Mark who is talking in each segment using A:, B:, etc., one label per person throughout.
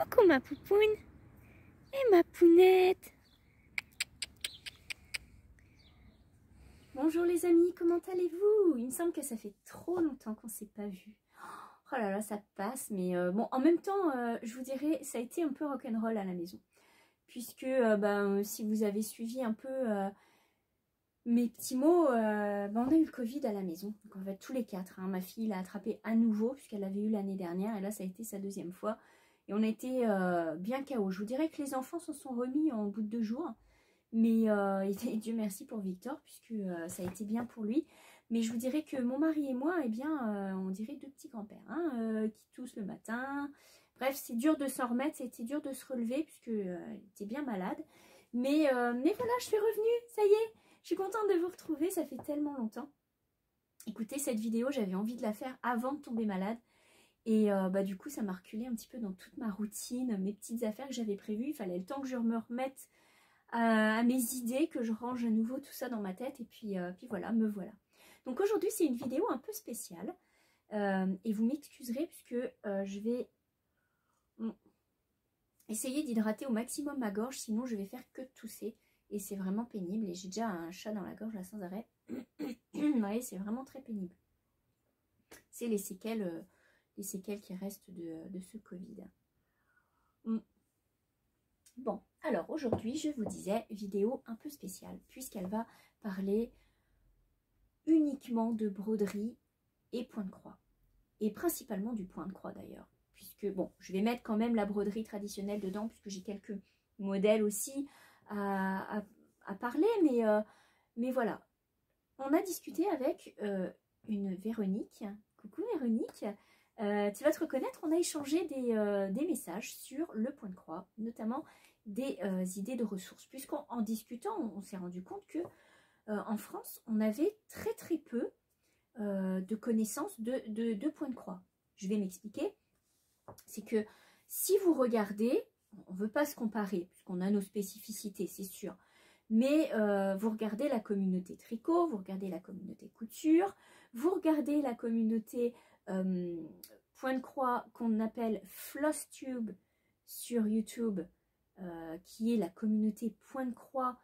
A: Coucou ma poupoune. Et ma pounette. Bonjour les amis, comment allez-vous? Il me semble que ça fait trop longtemps qu'on ne s'est pas vu. Oh là là, ça passe, mais bon, en même temps, je vous dirais, ça a été un peu rock'n'roll à la maison. Puisque si vous avez suivi un peu mes petits mots, on a eu le Covid à la maison. Donc en fait, tous les quatre. Hein. Ma fille l'a attrapé à nouveau, puisqu'elle l'avait eu l'année dernière, et là, ça a été sa deuxième fois. Et on a été bien KO. Je vous dirais que les enfants s'en sont remis en bout de 2 jours. Mais Dieu merci pour Victor, puisque ça a été bien pour lui. Mais je vous dirais que mon mari et moi, eh bien, on dirait 2 petits grands-pères, hein, qui toussent le matin. Bref, c'est dur de s'en remettre, c'était dur de se relever, puisque elle était bien malade. Mais voilà, je suis revenue, ça y est. Je suis contente de vous retrouver, ça fait tellement longtemps. Écoutez, cette vidéo, j'avais envie de la faire avant de tomber malade. Et du coup, ça m'a reculé un petit peu dans toute ma routine, mes petites affaires que j'avais prévues. Il fallait le temps que je me remette à mes idées, que je range à nouveau tout ça dans ma tête. Et puis voilà, me voilà. Donc aujourd'hui, c'est une vidéo un peu spéciale. Et vous m'excuserez puisque je vais essayer d'hydrater au maximum ma gorge. Sinon, je vais faire que tousser. Et c'est vraiment pénible. Et j'ai déjà un chat dans la gorge là sans arrêt. Vous voyez, c'est vraiment très pénible. C'est les séquelles qui restent de ce Covid. Bon, alors aujourd'hui, je vous disais, vidéo un peu spéciale, puisqu'elle va parler uniquement de broderie et point de croix. Et principalement du point de croix d'ailleurs. Puisque, bon, je vais mettre quand même la broderie traditionnelle dedans, puisque j'ai quelques modèles aussi à parler. Mais voilà, on a discuté avec une Véronique. Coucou Véronique. Tu vas te reconnaître, on a échangé des messages sur le point de croix, notamment des idées de ressources. Puisqu'en discutant, on s'est rendu compte que en France, on avait très peu de connaissances de point de croix. Je vais m'expliquer. C'est que si vous regardez, on ne veut pas se comparer, puisqu'on a nos spécificités, c'est sûr. Mais vous regardez la communauté tricot, vous regardez la communauté couture, vous regardez la communauté point de croix qu'on appelle FlossTube sur YouTube, qui est la communauté point de croix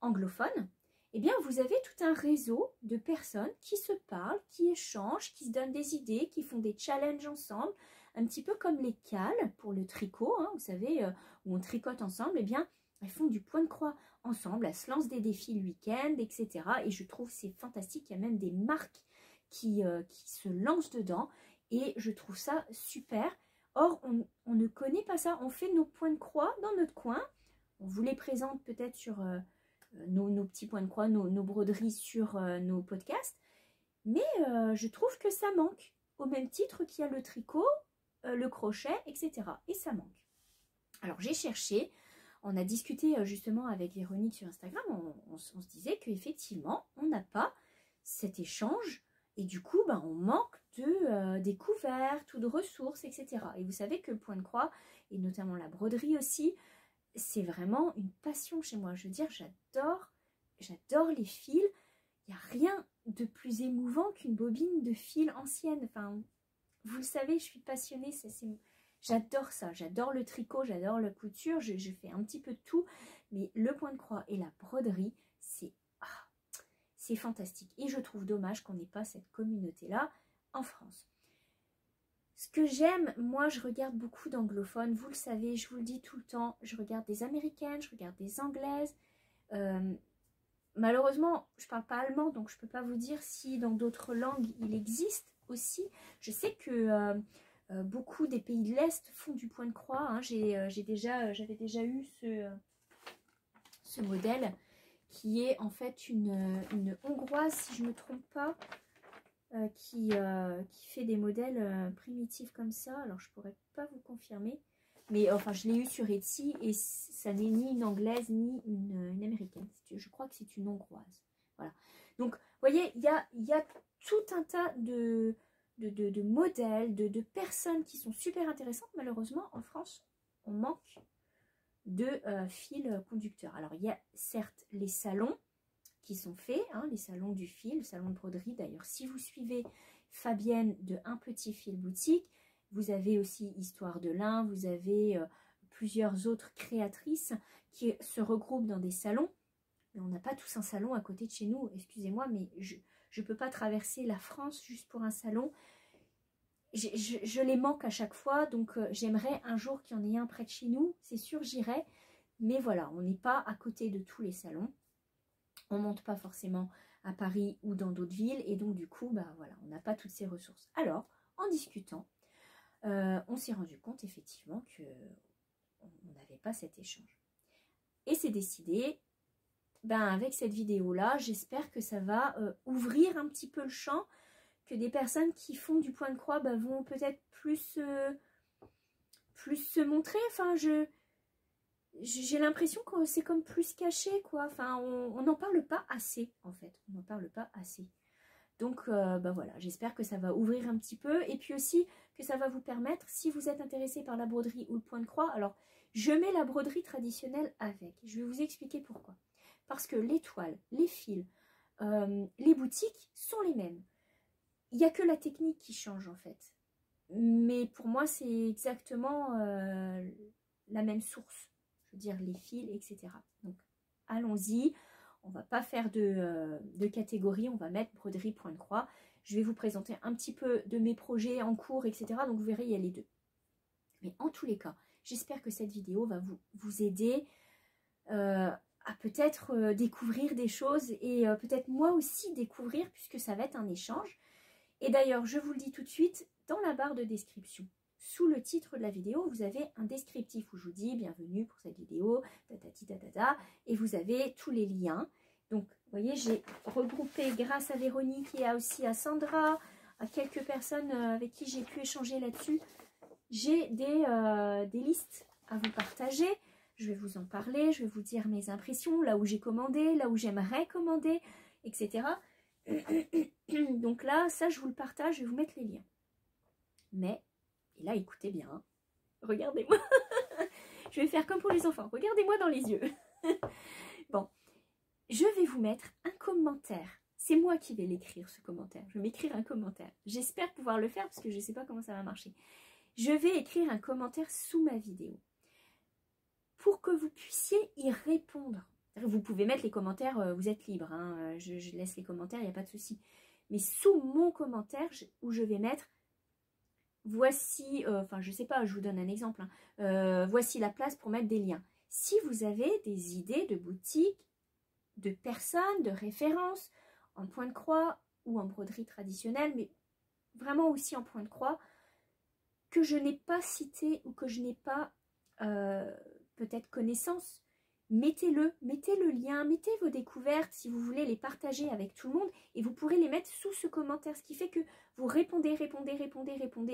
A: anglophone. Eh bien, vous avez tout un réseau de personnes qui se parlent, qui échangent, qui se donnent des idées, qui font des challenges ensemble, un petit peu comme les cales pour le tricot, hein, vous savez, où on tricote ensemble. Eh bien, elles font du point de croix ensemble, elles se lancent des défis le week-end, etc. Et je trouve c'est fantastique, il y a même des marques qui se lancent dedans et je trouve ça super. Or, on ne connaît pas ça, on fait nos points de croix dans notre coin, on vous les présente peut-être sur nos petits points de croix, nos broderies sur nos podcasts, mais je trouve que ça manque, au même titre qu'il y a le tricot, le crochet, etc. Et ça manque. Alors j'ai cherché, on a discuté justement avec Véronique sur Instagram, on se disait qu'effectivement, on n'a pas cet échange et du coup, on manque de découvertes ou de ressources, etc. Et vous savez que le point de croix, et notamment la broderie aussi, c'est vraiment une passion chez moi. Je veux dire, j'adore les fils. Il n'y a rien de plus émouvant qu'une bobine de fil ancienne. Enfin, vous le savez, je suis passionnée, j'adore ça, j'adore le tricot, j'adore la couture, je fais un petit peu de tout, mais le point de croix et la broderie, c'est fantastique. Et je trouve dommage qu'on n'ait pas cette communauté-là en France. Ce que j'aime, moi je regarde beaucoup d'anglophones, vous le savez, je vous le dis tout le temps, je regarde des américaines, je regarde des anglaises. Malheureusement, je ne parle pas allemand, donc je ne peux pas vous dire si dans d'autres langues il existe aussi. Je sais que beaucoup des pays de l'Est font du point de croix. Hein. J'avais déjà eu ce modèle qui est en fait une Hongroise, si je ne me trompe pas, qui fait des modèles primitifs comme ça. Alors, je ne pourrais pas vous confirmer. Mais enfin, je l'ai eu sur Etsy et ça n'est ni une anglaise ni une américaine. Je crois que c'est une hongroise. Voilà. Donc, vous voyez, il y a tout un tas de modèles, de personnes qui sont super intéressantes. Malheureusement, en France, on manque de fils conducteurs. Alors, il y a certes les salons qui sont faits, hein, les salons du fil, le salon de broderie. D'ailleurs, si vous suivez Fabienne de Un Petit Fil Boutique, Vous avez aussi Histoire de l'Ain, vous avez plusieurs autres créatrices qui se regroupent dans des salons. Mais on n'a pas tous un salon à côté de chez nous, excusez-moi, mais je ne peux pas traverser la France juste pour un salon. Je les manque à chaque fois, donc j'aimerais un jour qu'il y en ait un près de chez nous, c'est sûr j'irai. Mais voilà, on n'est pas à côté de tous les salons. On ne monte pas forcément à Paris ou dans d'autres villes. Et donc du coup, bah, voilà, on n'a pas toutes ces ressources. Alors, en discutant, on s'est rendu compte effectivement qu'on n'avait pas cet échange. Et c'est décidé, ben, avec cette vidéo-là, j'espère que ça va ouvrir un petit peu le champ, que des personnes qui font du point de croix ben, vont peut-être plus se montrer. Enfin, j'ai l'impression que c'est comme plus caché, quoi. Enfin, on n'en parle pas assez, en fait. On n'en parle pas assez. Donc, bah voilà, j'espère que ça va ouvrir un petit peu. Et puis aussi, que ça va vous permettre, si vous êtes intéressé par la broderie ou le point de croix, alors, je mets la broderie traditionnelle avec. Je vais vous expliquer pourquoi. Parce que les toiles, les fils, les boutiques sont les mêmes. Il n'y a que la technique qui change, en fait. Mais pour moi, c'est exactement la même source. Dire les fils, etc. Donc allons-y, on va pas faire de catégorie, on va mettre broderie point de croix. Je vais vous présenter un petit peu de mes projets en cours, etc. Donc vous verrez, il y a les deux. Mais en tous les cas, j'espère que cette vidéo va vous aider à peut-être découvrir des choses et peut-être moi aussi découvrir, puisque ça va être un échange. Et d'ailleurs, je vous le dis tout de suite, dans la barre de description, sous le titre de la vidéo, vous avez un descriptif où je vous dis bienvenue pour cette vidéo, tatati tatata, et vous avez tous les liens. Donc, vous voyez, j'ai regroupé grâce à Véronique et aussi à Sandra, à quelques personnes avec qui j'ai pu échanger là-dessus. J'ai des listes à vous partager. Je vais vous en parler, je vais vous dire mes impressions, là où j'ai commandé, là où j'aimerais commander, etc. Donc là, ça, je vous le partage, je vais vous mettre les liens. Mais et là, écoutez bien, hein. Regardez-moi. Je vais faire comme pour les enfants. Regardez-moi dans les yeux. Bon, je vais vous mettre un commentaire. C'est moi qui vais l'écrire, ce commentaire. Je vais m'écrire un commentaire. J'espère pouvoir le faire parce que je ne sais pas comment ça va marcher. Je vais écrire un commentaire sous ma vidéo pour que vous puissiez y répondre. Vous pouvez mettre les commentaires, vous êtes libre. Hein, je laisse les commentaires, il n'y a pas de souci. Mais sous mon commentaire, où je vais mettre voici, enfin je sais pas, je vous donne un exemple, hein, voici la place pour mettre des liens. Si vous avez des idées de boutiques, de personnes, de références, en point de croix ou en broderie traditionnelle, mais vraiment aussi en point de croix, que je n'ai pas cité ou que je n'ai pas peut-être connaissance, mettez-le, mettez le lien, mettez vos découvertes si vous voulez les partager avec tout le monde et vous pourrez les mettre sous ce commentaire, ce qui fait que vous répondez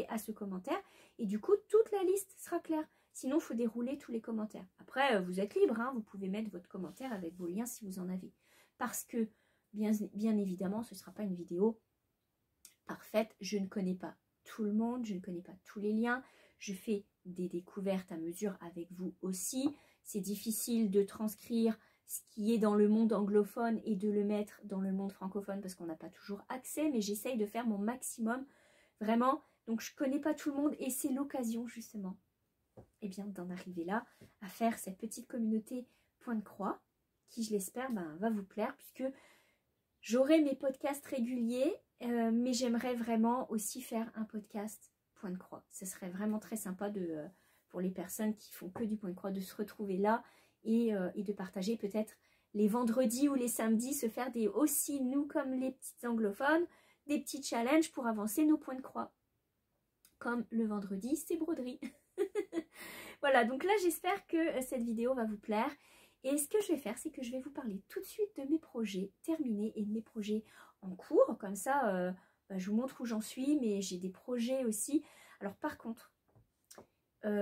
A: à ce commentaire et du coup toute la liste sera claire. Sinon, il faut dérouler tous les commentaires. Après, vous êtes libre, hein, vous pouvez mettre votre commentaire avec vos liens si vous en avez. Parce que, bien évidemment, ce ne sera pas une vidéo parfaite. Je ne connais pas tout le monde, je ne connais pas tous les liens. Je fais des découvertes à mesure avec vous aussi. C'est difficile de transcrire ce qui est dans le monde anglophone et de le mettre dans le monde francophone parce qu'on n'a pas toujours accès, mais j'essaye de faire mon maximum, vraiment. Donc, je ne connais pas tout le monde et c'est l'occasion, justement, eh bien, d'en arriver là, à faire cette petite communauté point de croix, qui, je l'espère, va vous plaire, puisque j'aurai mes podcasts réguliers, mais j'aimerais vraiment aussi faire un podcast point de croix. Ce serait vraiment très sympa pour les personnes qui font que du point de croix, de se retrouver là et de partager peut-être les vendredis ou les samedis, se faire aussi, nous comme les petites anglophones, des petits challenges pour avancer nos points de croix. Comme le vendredi, c'est broderie. Voilà, donc là, j'espère que cette vidéo va vous plaire. Et ce que je vais faire, c'est que je vais vous parler tout de suite de mes projets terminés et de mes projets en cours. Comme ça, je vous montre où j'en suis, mais j'ai des projets aussi. Alors par contre,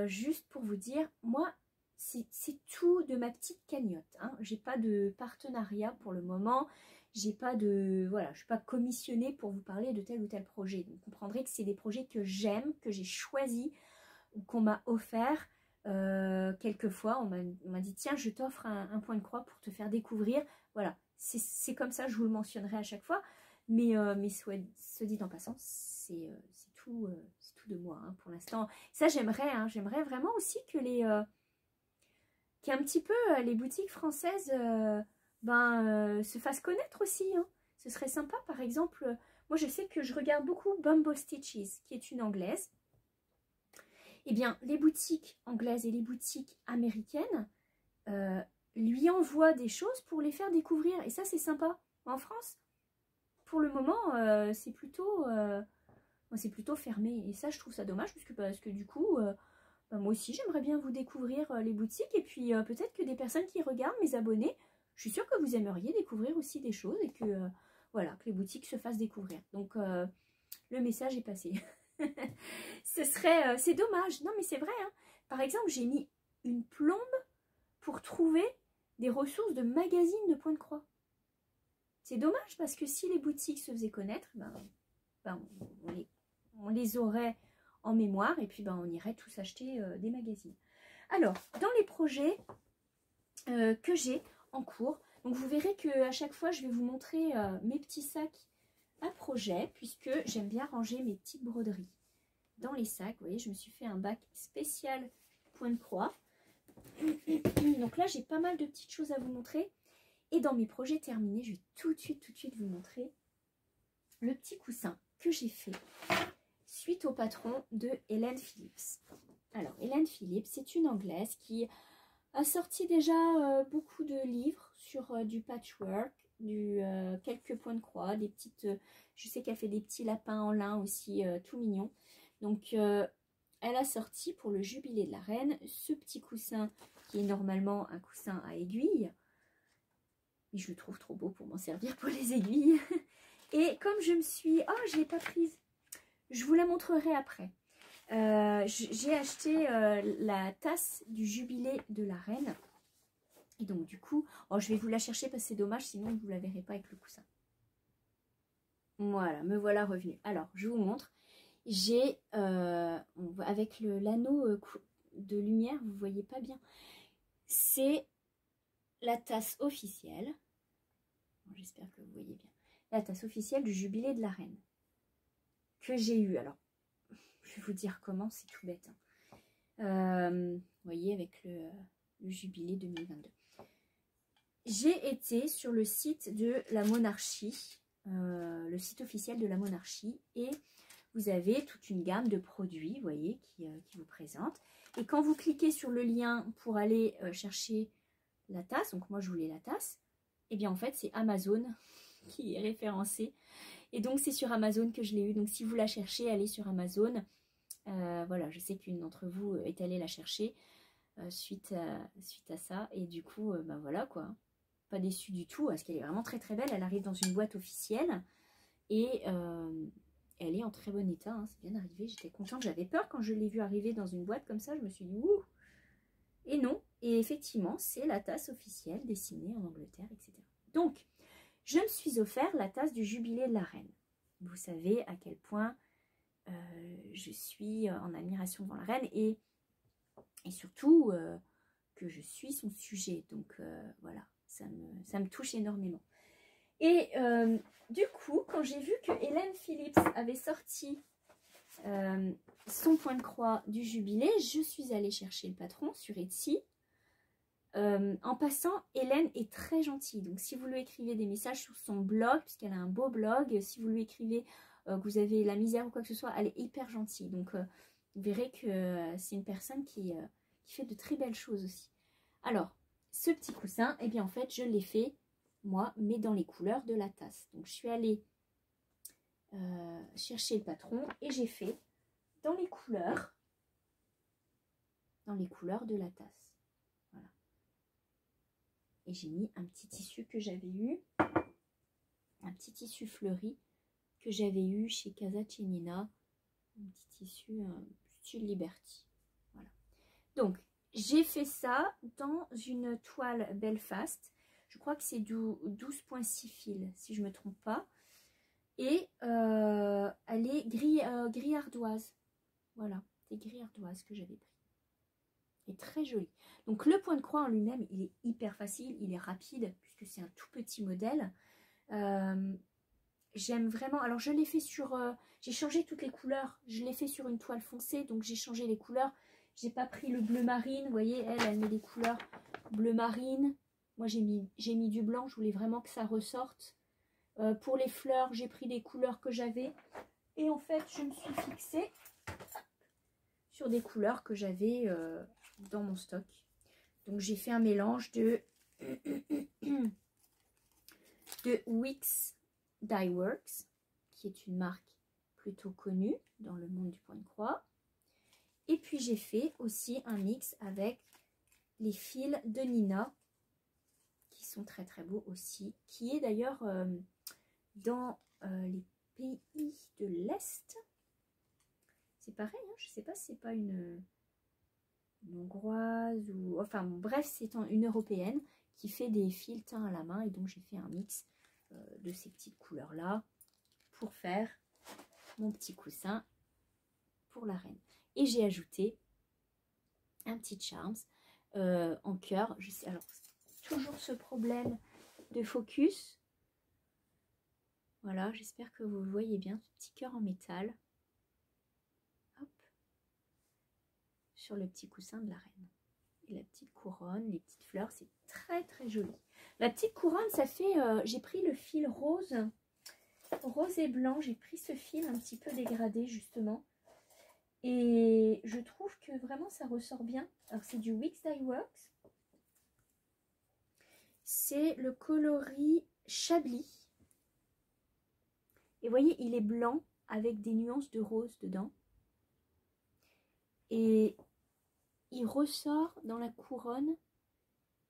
A: juste pour vous dire, moi, c'est tout de ma petite cagnotte. Hein. J'ai pas de partenariat pour le moment. J'ai pas de... Voilà, je suis pas commissionnée pour vous parler de tel ou tel projet. Donc, vous comprendrez que c'est des projets que j'aime, que j'ai choisis, ou qu'on m'a offert. Quelquefois, on m'a dit, tiens, je t'offre un point de croix pour te faire découvrir. Voilà, c'est comme ça, je vous le mentionnerai à chaque fois. Mais soit dit en passant, c'est tout tout de moi hein, pour l'instant. Ça, j'aimerais, hein, j'aimerais vraiment aussi que qu'un petit peu les boutiques françaises se fassent connaître aussi. Hein. Ce serait sympa, par exemple, moi je sais que je regarde beaucoup Bumbo Stitches, qui est une anglaise. Eh bien, les boutiques anglaises et les boutiques américaines lui envoient des choses pour les faire découvrir. Et ça, c'est sympa. En France, pour le moment, c'est plutôt fermé. Et ça, je trouve ça dommage, parce que du coup, moi aussi, j'aimerais bien vous découvrir les boutiques. Et puis, peut-être que des personnes qui regardent, mes abonnés, je suis sûre que vous aimeriez découvrir aussi des choses et que, voilà, que les boutiques se fassent découvrir. Donc, le message est passé. C'est dommage. Non, mais c'est vrai. Hein. Par exemple, j'ai mis une plombe pour trouver des ressources de magazines de Pointe-Croix. C'est dommage parce que si les boutiques se faisaient connaître, on les aurait en mémoire et puis on irait tous acheter des magazines. Alors, dans les projets que j'ai en cours, donc vous verrez qu'à chaque fois, je vais vous montrer mes petits sacs à projet puisque j'aime bien ranger mes petites broderies dans les sacs. Vous voyez, je me suis fait un bac spécial Pointe-Croix. Donc là, j'ai pas mal de petites choses à vous montrer. Et dans mes projets terminés, je vais tout de suite vous montrer le petit coussin que j'ai fait suite au patron de Hélène Phillips. Alors, Hélène Phillips, c'est une Anglaise qui a sorti déjà beaucoup de livres sur du patchwork, quelques points de croix, des petites... je sais qu'elle fait des petits lapins en lin aussi, tout mignons. Donc, elle a sorti pour le jubilé de la reine ce petit coussin qui est normalement un coussin à aiguilles. Et je le trouve trop beau pour m'en servir pour les aiguilles. Et comme je me suis... Oh, je ne l'ai pas prise. Je vous la montrerai après. J'ai acheté la tasse du jubilé de la reine. Et donc du coup, je vais vous la chercher parce que c'est dommage, sinon vous ne la verrez pas avec le coussin. Voilà, me voilà revenue. Alors, je vous montre. J'ai, avec l'anneau de lumière, vous ne voyez pas bien. C'est la tasse officielle. J'espère que vous voyez bien. La tasse officielle du jubilé de la reine. Que j'ai eu. Alors, je vais vous dire comment, c'est tout bête. Hein. Vous voyez, avec le jubilé 2022. J'ai été sur le site de la monarchie, le site officiel de la monarchie, et vous avez toute une gamme de produits, vous voyez, qui vous présente. Et quand vous cliquez sur le lien pour aller chercher la tasse, donc moi je voulais la tasse, et bien en fait c'est Amazon qui est référencé. Et donc c'est sur Amazon que je l'ai eu. Donc si vous la cherchez, allez sur Amazon. Voilà, je sais qu'une d'entre vous est allée la chercher suite à ça. Et du coup, voilà quoi. Pas déçue du tout, parce qu'elle est vraiment très très belle. Elle arrive dans une boîte officielle. Et elle est en très bon état. Hein, c'est bien arrivé. J'étais contente. J'avais peur quand je l'ai vue arriver dans une boîte comme ça. Je me suis dit, ouh. Et non. Et effectivement, c'est la tasse officielle dessinée en Angleterre, etc. Donc, je me suis offert la tasse du jubilé de la reine. Vous savez à quel point je suis en admiration devant la reine et surtout que je suis son sujet. Donc voilà, ça me touche énormément. Et du coup, quand j'ai vu que Hélène Phillips avait sorti son point de croix du jubilé, je suis allée chercher le patron sur Etsy. En passant, Hélène est très gentille. Donc, si vous lui écrivez des messages sur son blog, puisqu'elle a un beau blog, si vous lui écrivez que vous avez la misère ou quoi que ce soit, elle est hyper gentille. Donc, vous verrez que c'est une personne qui fait de très belles choses aussi. Alors, ce petit coussin, eh bien, en fait, je l'ai fait, moi, mais dans les couleurs de la tasse. Donc, je suis allée chercher le patron et j'ai fait dans les couleurs de la tasse. Voilà. Et j'ai mis un petit tissu que j'avais eu, un petit tissu fleuri que j'avais eu chez Casa Cienina, un petit tissu style Liberty. Voilà. Donc, j'ai fait ça dans une toile Belfast. Je crois que c'est du 12,6 fils, si je ne me trompe pas. Et elle est gris ardoise. Voilà, des gris ardoise que j'avais pris. Et très joli. Donc le point de croix en lui-même, il est hyper facile, il est rapide, puisque c'est un tout petit modèle. j'aime vraiment. Alors je l'ai fait sur, j'ai changé toutes les couleurs. Je l'ai fait sur une toile foncée, donc j'ai changé les couleurs. J'ai pas pris le bleu marine, vous voyez, elle met des couleurs bleu marine. Moi j'ai mis du blanc, je voulais vraiment que ça ressorte. Pour les fleurs, j'ai pris des couleurs que j'avais. Et en fait, je me suis fixée sur des couleurs que j'avais dans mon stock. Donc j'ai fait un mélange de Wix Dye Works, qui est une marque plutôt connue dans le monde du point de croix. Et puis j'ai fait aussi un mix avec les fils de Nina, qui sont très très beaux aussi, qui est d'ailleurs dans les pays de l'Est. C'est pareil, hein, je ne sais pas si c'est pas une hongroise ou... Enfin bref, c'est une européenne qui fait des fils teints à la main. Et donc j'ai fait un mix de ces petites couleurs-là pour faire mon petit coussin pour la reine. Et j'ai ajouté un petit charms en cœur. Je sais, alors, toujours ce problème de focus. Voilà, j'espère que vous le voyez bien, ce petit cœur en métal. Hop. Sur le petit coussin de la reine. Et la petite couronne, les petites fleurs, c'est très très joli. La petite couronne, ça fait... j'ai pris le fil rose et blanc. J'ai pris ce fil un petit peu dégradé justement. Et je trouve que vraiment ça ressort bien. Alors c'est du Wix Dye Works. C'est le coloris Chablis. Et vous voyez, il est blanc avec des nuances de rose dedans. Et il ressort dans la couronne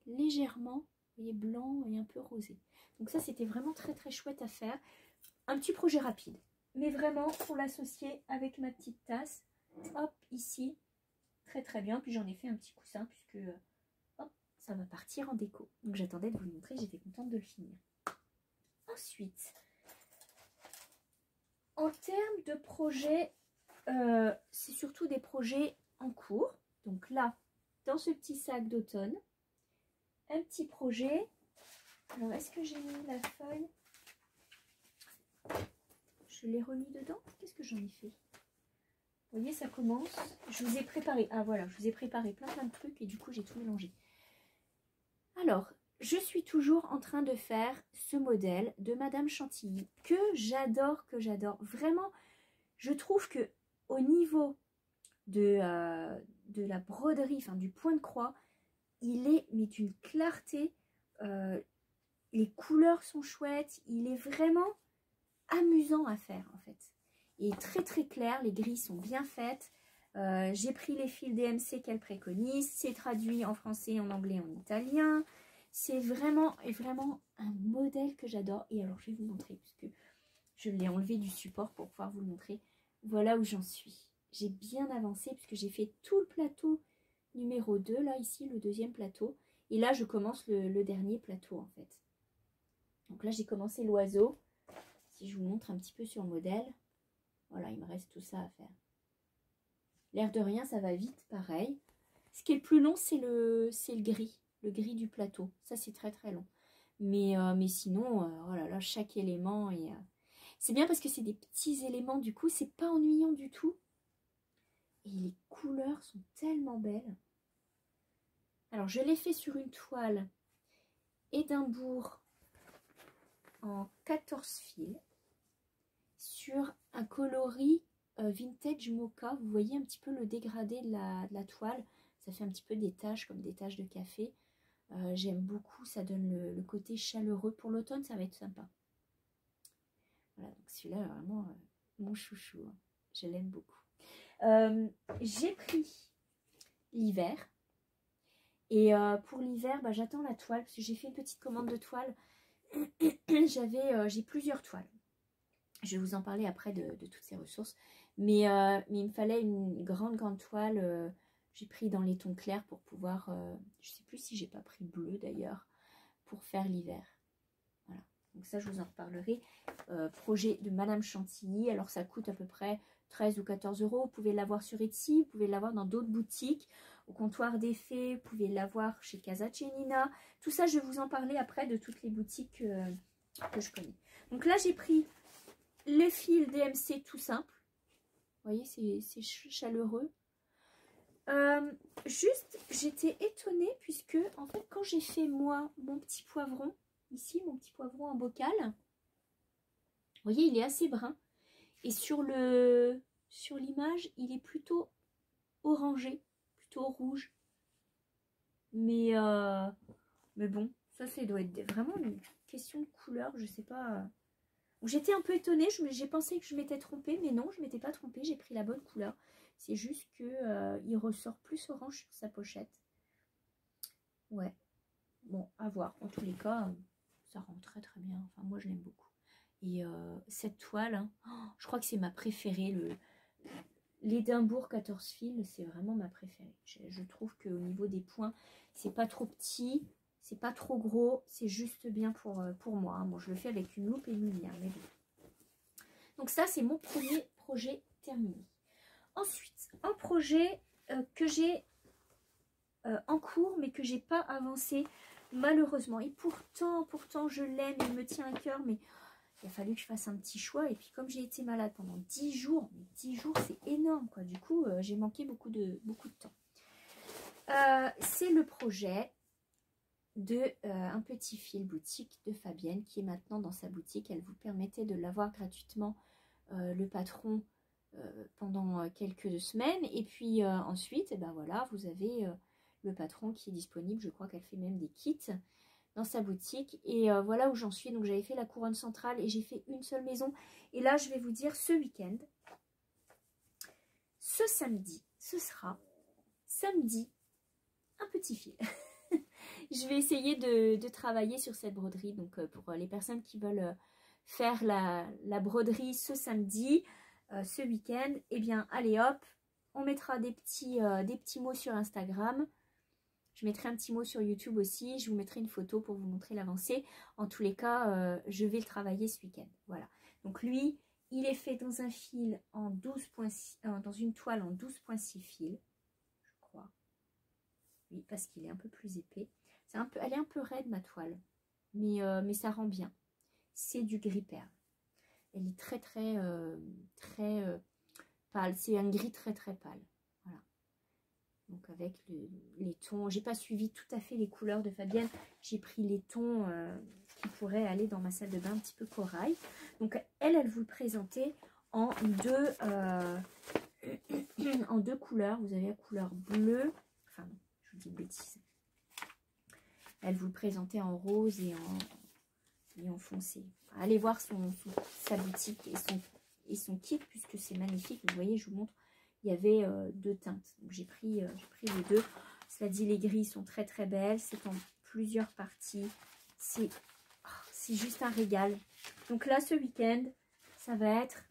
A: légèrement, vous voyez, blanc et un peu rosé. Donc ça, c'était vraiment très très chouette à faire. Un petit projet rapide. Mais vraiment, pour l'associer avec ma petite tasse, hop, ici, très très bien. Puis j'en ai fait un petit coussin puisque hop, ça va partir en déco. Donc j'attendais de vous le montrer, j'étais contente de le finir. Ensuite, en termes de projets, c'est surtout des projets en cours. Donc là, dans ce petit sac d'automne, un petit projet. Alors, est-ce que j'ai mis la feuille? Je l'ai remis dedans. Qu'est-ce que j'en ai fait? Vous voyez, ça commence. Je vous ai préparé. Ah voilà, je vous ai préparé plein de trucs et du coup, j'ai tout mélangé. Alors, je suis toujours en train de faire ce modèle de Madame Chantilly que j'adore, Vraiment, je trouve que au niveau de la broderie, enfin du point de croix, il est mais d'une clarté. Les couleurs sont chouettes. Il est vraiment amusant à faire en fait. Il est très très clair. Les grilles sont bien faites. J'ai pris les fils DMC qu'elle préconise. C'est traduit en français, en anglais, en italien. C'est vraiment un modèle que j'adore. Et alors, je vais vous montrer, puisque je l'ai enlevé du support pour pouvoir vous le montrer. Voilà où j'en suis. J'ai bien avancé, puisque j'ai fait tout le plateau numéro 2, là, ici, le deuxième plateau. Et là, je commence le dernier plateau, en fait. Donc là, j'ai commencé l'oiseau. Si je vous montre un petit peu sur le modèle, voilà, il me reste tout ça à faire. L'air de rien, ça va vite, pareil. Ce qui est le plus long, c'est le gris. Le gris du plateau. Ça, c'est très très long. Mais sinon, oh là là, chaque élément est... C'est bien parce que c'est des petits éléments, du coup, c'est pas ennuyant du tout. Et les couleurs sont tellement belles. Alors, je l'ai fait sur une toile Édimbourg en 14 fils. Sur un coloris vintage mocha. Vous voyez un petit peu le dégradé de la toile. Ça fait un petit peu des taches, comme des taches de café. J'aime beaucoup, ça donne le côté chaleureux. Pour l'automne, ça va être sympa. Voilà, donc celui-là, vraiment, mon chouchou. Hein. Je l'aime beaucoup. J'ai pris l'hiver. Et pour l'hiver, bah, j'attends la toile, parce que j'ai fait une petite commande de toile. J'ai plusieurs toiles. Je vais vous en parler après de toutes ces ressources. Mais il me fallait une grande toile. J'ai pris dans les tons clairs pour pouvoir... je ne sais plus si j'ai pas pris bleu d'ailleurs, pour faire l'hiver. Voilà. Donc ça, je vous en reparlerai. Projet de Madame Chantilly. Alors ça coûte à peu près 13 ou 14 euros. Vous pouvez l'avoir sur Etsy. Vous pouvez l'avoir dans d'autres boutiques. Au comptoir des Fées. Vous pouvez l'avoir chez Casa Cenina. Tout ça, je vais vous en parler après de toutes les boutiques que je connais. Donc là, j'ai pris les fils DMC tout simple. Vous voyez, c'est chaleureux. Juste, j'étais étonnée puisque, en fait, quand j'ai fait, moi, mon petit poivron, ici, mon petit poivron en bocal, vous voyez, il est assez brun. Et sur l'image, il est plutôt orangé, plutôt rouge. Mais bon, ça doit être vraiment une question de couleur, je sais pas. J'étais un peu étonnée, j'ai pensé que je m'étais trompée, mais non, je m'étais pas trompée, j'ai pris la bonne couleur. C'est juste que il ressort plus orange sur sa pochette. Ouais, bon, à voir. En tous les cas, ça rend très très bien. Enfin, moi, je l'aime beaucoup. Et cette toile, hein, je crois que c'est ma préférée. L'Édimbourg 14 fils, c'est vraiment ma préférée. Je trouve qu'au niveau des points, c'est pas trop petit, c'est pas trop gros, c'est juste bien pour moi. Hein. Bon, je le fais avec une loupe et une lumière, mais bon. Donc ça, c'est mon premier projet terminé. Ensuite, un projet que j'ai en cours, mais que j'ai pas avancé, malheureusement. Et pourtant, je l'aime, il me tient à cœur, mais il a fallu que je fasse un petit choix. Et puis, comme j'ai été malade pendant 10 jours, mais 10 jours, c'est énorme, quoi. Du coup, j'ai manqué beaucoup de temps. C'est le projet de un petit fil boutique de Fabienne qui est maintenant dans sa boutique. Elle vous permettait de l'avoir gratuitement, le patron, pendant quelques semaines. Et puis ensuite, ben voilà, vous avez le patron qui est disponible. Je crois qu'elle fait même des kits dans sa boutique. Et voilà où j'en suis. Donc j'avais fait la couronne centrale et j'ai fait une seule maison. Et là, je vais vous dire, ce week-end, ce samedi, ce sera samedi un petit fil. Je vais essayer de travailler sur cette broderie. Donc pour les personnes qui veulent faire la broderie ce samedi, ce week-end, eh bien allez hop, on mettra des petits mots sur Instagram. Je mettrai un petit mot sur YouTube aussi. Je vous mettrai une photo pour vous montrer l'avancée. En tous les cas, je vais le travailler ce week-end. Voilà. Donc lui, il est fait dans un fil en 12,6, dans une toile en 12,6 fils, je crois. Oui, parce qu'il est un peu plus épais. Elle est un peu raide, ma toile. Mais ça rend bien. C'est du gris perle. Elle est très pâle. C'est un gris très pâle. Voilà. Donc avec les tons. J'ai pas suivi tout à fait les couleurs de Fabienne. Deux pris les tons qui pourraient aller dans ma salle de bain un petit peu corail. Donc elle vous le présentait en deux couleurs. Vous avez la couleur bleue. Enfin non, je vous dis une bêtise. Elle vous le présentait en rose et en foncé. Allez voir sa boutique et son kit puisque c'est magnifique. Vous voyez, je vous montre, il y avait deux teintes. Donc j'ai pris les deux. Cela dit, les gris sont très belles. C'est en plusieurs parties. C'est juste un régal. Donc là, ce week-end, ça va être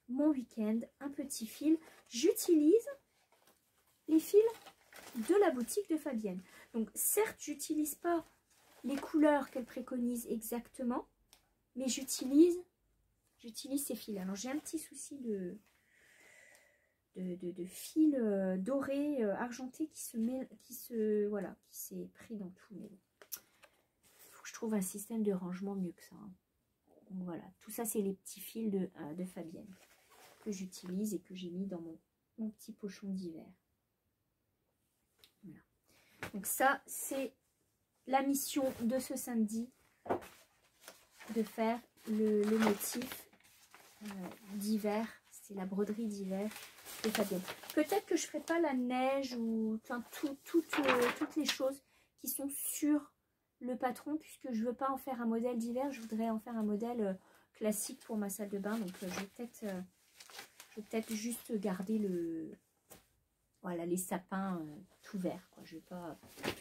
A: mon week-end. Un petit fil. J'utilise les fils de la boutique de Fabienne. Donc certes, j'utilise pas les couleurs qu'elle préconise exactement, mais j'utilise ces fils. Alors j'ai un petit souci de fils dorés, argentés qui s'est pris dans tout. Mais il faut que je trouve un système de rangement mieux que ça. Hein. Donc voilà, tout ça c'est les petits fils de Fabienne que j'utilise et que j'ai mis dans mon petit pochon d'hiver. Voilà. Donc ça, c'est la mission de ce samedi, de faire le motif d'hiver. C'est la broderie d'hiver de Fabienne. Peut-être que je ne ferai pas la neige ou enfin, toutes les choses qui sont sur le patron, puisque je ne veux pas en faire un modèle d'hiver. Je voudrais en faire un modèle classique pour ma salle de bain. Donc je vais peut-être juste garder les sapins tout verts. Je ne vais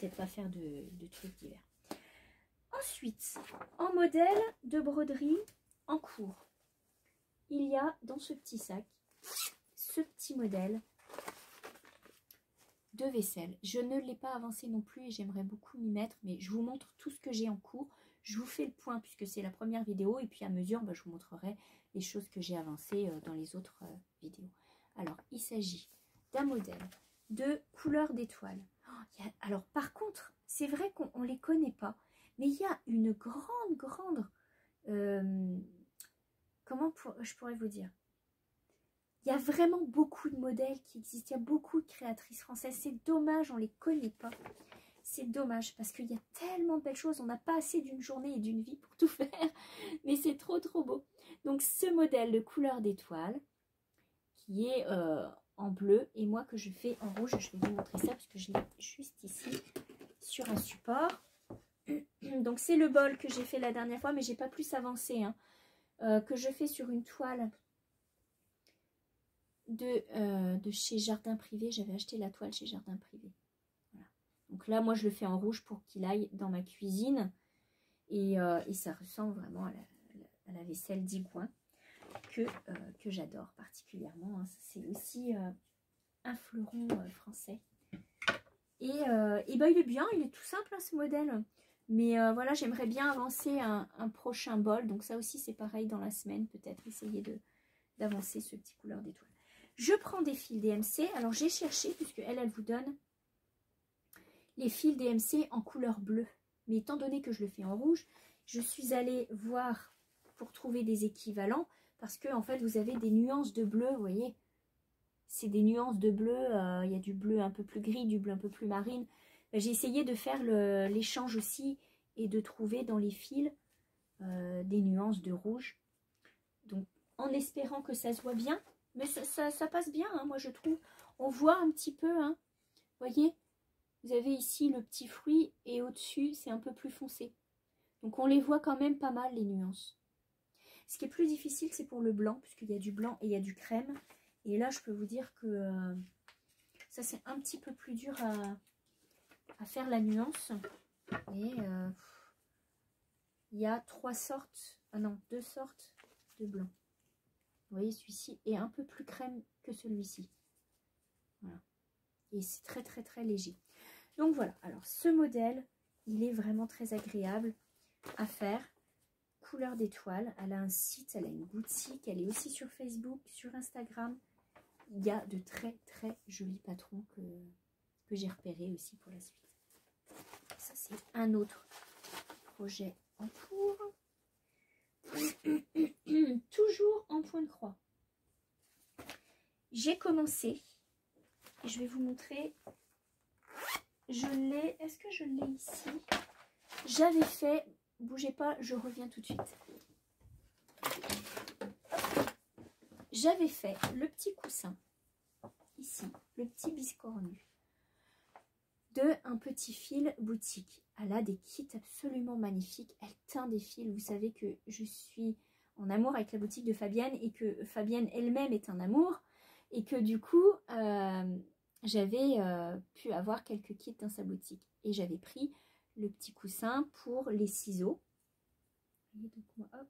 A: peut-être pas faire de trucs d'hiver. Ensuite, en modèle de broderie en cours, il y a dans ce petit sac ce petit modèle de vaisselle. Je ne l'ai pas avancé non plus et j'aimerais beaucoup m'y mettre, mais je vous montre tout ce que j'ai en cours. Je vous fais le point puisque c'est la première vidéo et puis à mesure, je vous montrerai les choses que j'ai avancées dans les autres vidéos. Alors, il s'agit d'un modèle de couleur d'étoile. Alors, par contre, c'est vrai qu'on ne les connaît pas, mais il y a une grande je pourrais vous dire? Il y a vraiment beaucoup de modèles qui existent, il y a beaucoup de créatrices françaises. C'est dommage, on ne les connaît pas. C'est dommage parce qu'il y a tellement de belles choses. On n'a pas assez d'une journée et d'une vie pour tout faire. Mais c'est trop trop beau. Donc ce modèle de couleur d'étoile qui est en bleu et moi que je fais en rouge. Je vais vous montrer ça parce que je l'ai juste ici sur un support. Donc c'est le bol que j'ai fait la dernière fois mais j'ai pas plus avancé. Hein, que je fais sur une toile de chez Jardin Privé. J'avais acheté la toile chez Jardin Privé. Voilà. Donc là, moi, je le fais en rouge pour qu'il aille dans ma cuisine. Et ça ressemble vraiment à la vaisselle d'Igouin que j'adore particulièrement. Hein. C'est aussi un fleuron français. Et ben, il est bien, il est tout simple hein, ce modèle. Mais voilà, j'aimerais bien avancer un prochain bol. Donc ça aussi, c'est pareil dans la semaine. Peut-être essayer d'avancer ce petit couleur d'étoile. Je prends des fils DMC. Alors, j'ai cherché, puisque elle vous donne les fils DMC en couleur bleue. Mais étant donné que je le fais en rouge, je suis allée voir pour trouver des équivalents. Parce que, en fait, vous avez des nuances de bleu, vous voyez. C'est des nuances de bleu. Il y a du bleu un peu plus gris, du bleu un peu plus marine. J'ai essayé de faire l'échange aussi et de trouver dans les fils des nuances de rouge. Donc, en espérant que ça se voit bien. Mais ça passe bien, hein, moi je trouve. On voit un petit peu, hein. Vous voyez, vous avez ici le petit fruit et au-dessus, c'est un peu plus foncé. Donc on les voit quand même pas mal, les nuances. Ce qui est plus difficile, c'est pour le blanc, puisqu'il y a du blanc et il y a du crème. Et là, je peux vous dire que ça, c'est un petit peu plus dur à faire la nuance. Et il y a 2 sortes de blanc. Vous voyez, celui-ci est un peu plus crème que celui-ci. Voilà. Et c'est très, très, très léger. Donc voilà. Alors, ce modèle, il est vraiment très agréable à faire. Couleur d'étoile. Elle a un site, elle a une boutique. Elle est aussi sur Facebook, sur Instagram. Il y a de très, très jolis patrons que j'ai repérés aussi pour la suite. Ça, c'est un autre projet en cours. Toujours en point de croix. J'ai commencé. Et je vais vous montrer. Je l'ai. Est-ce que je l'ai ici? J'avais fait. Bougez pas, je reviens tout de suite. J'avais fait le petit coussin. Ici, le petit biscornu. De un petit fil boutique. Elle a des kits absolument magnifiques. Elle teint des fils. Vous savez que je suis en amour avec la boutique de Fabienne et que Fabienne elle-même est un amour. Et que du coup, j'avais pu avoir quelques kits dans sa boutique. Et j'avais pris le petit coussin pour les ciseaux. Donc, moi, hop.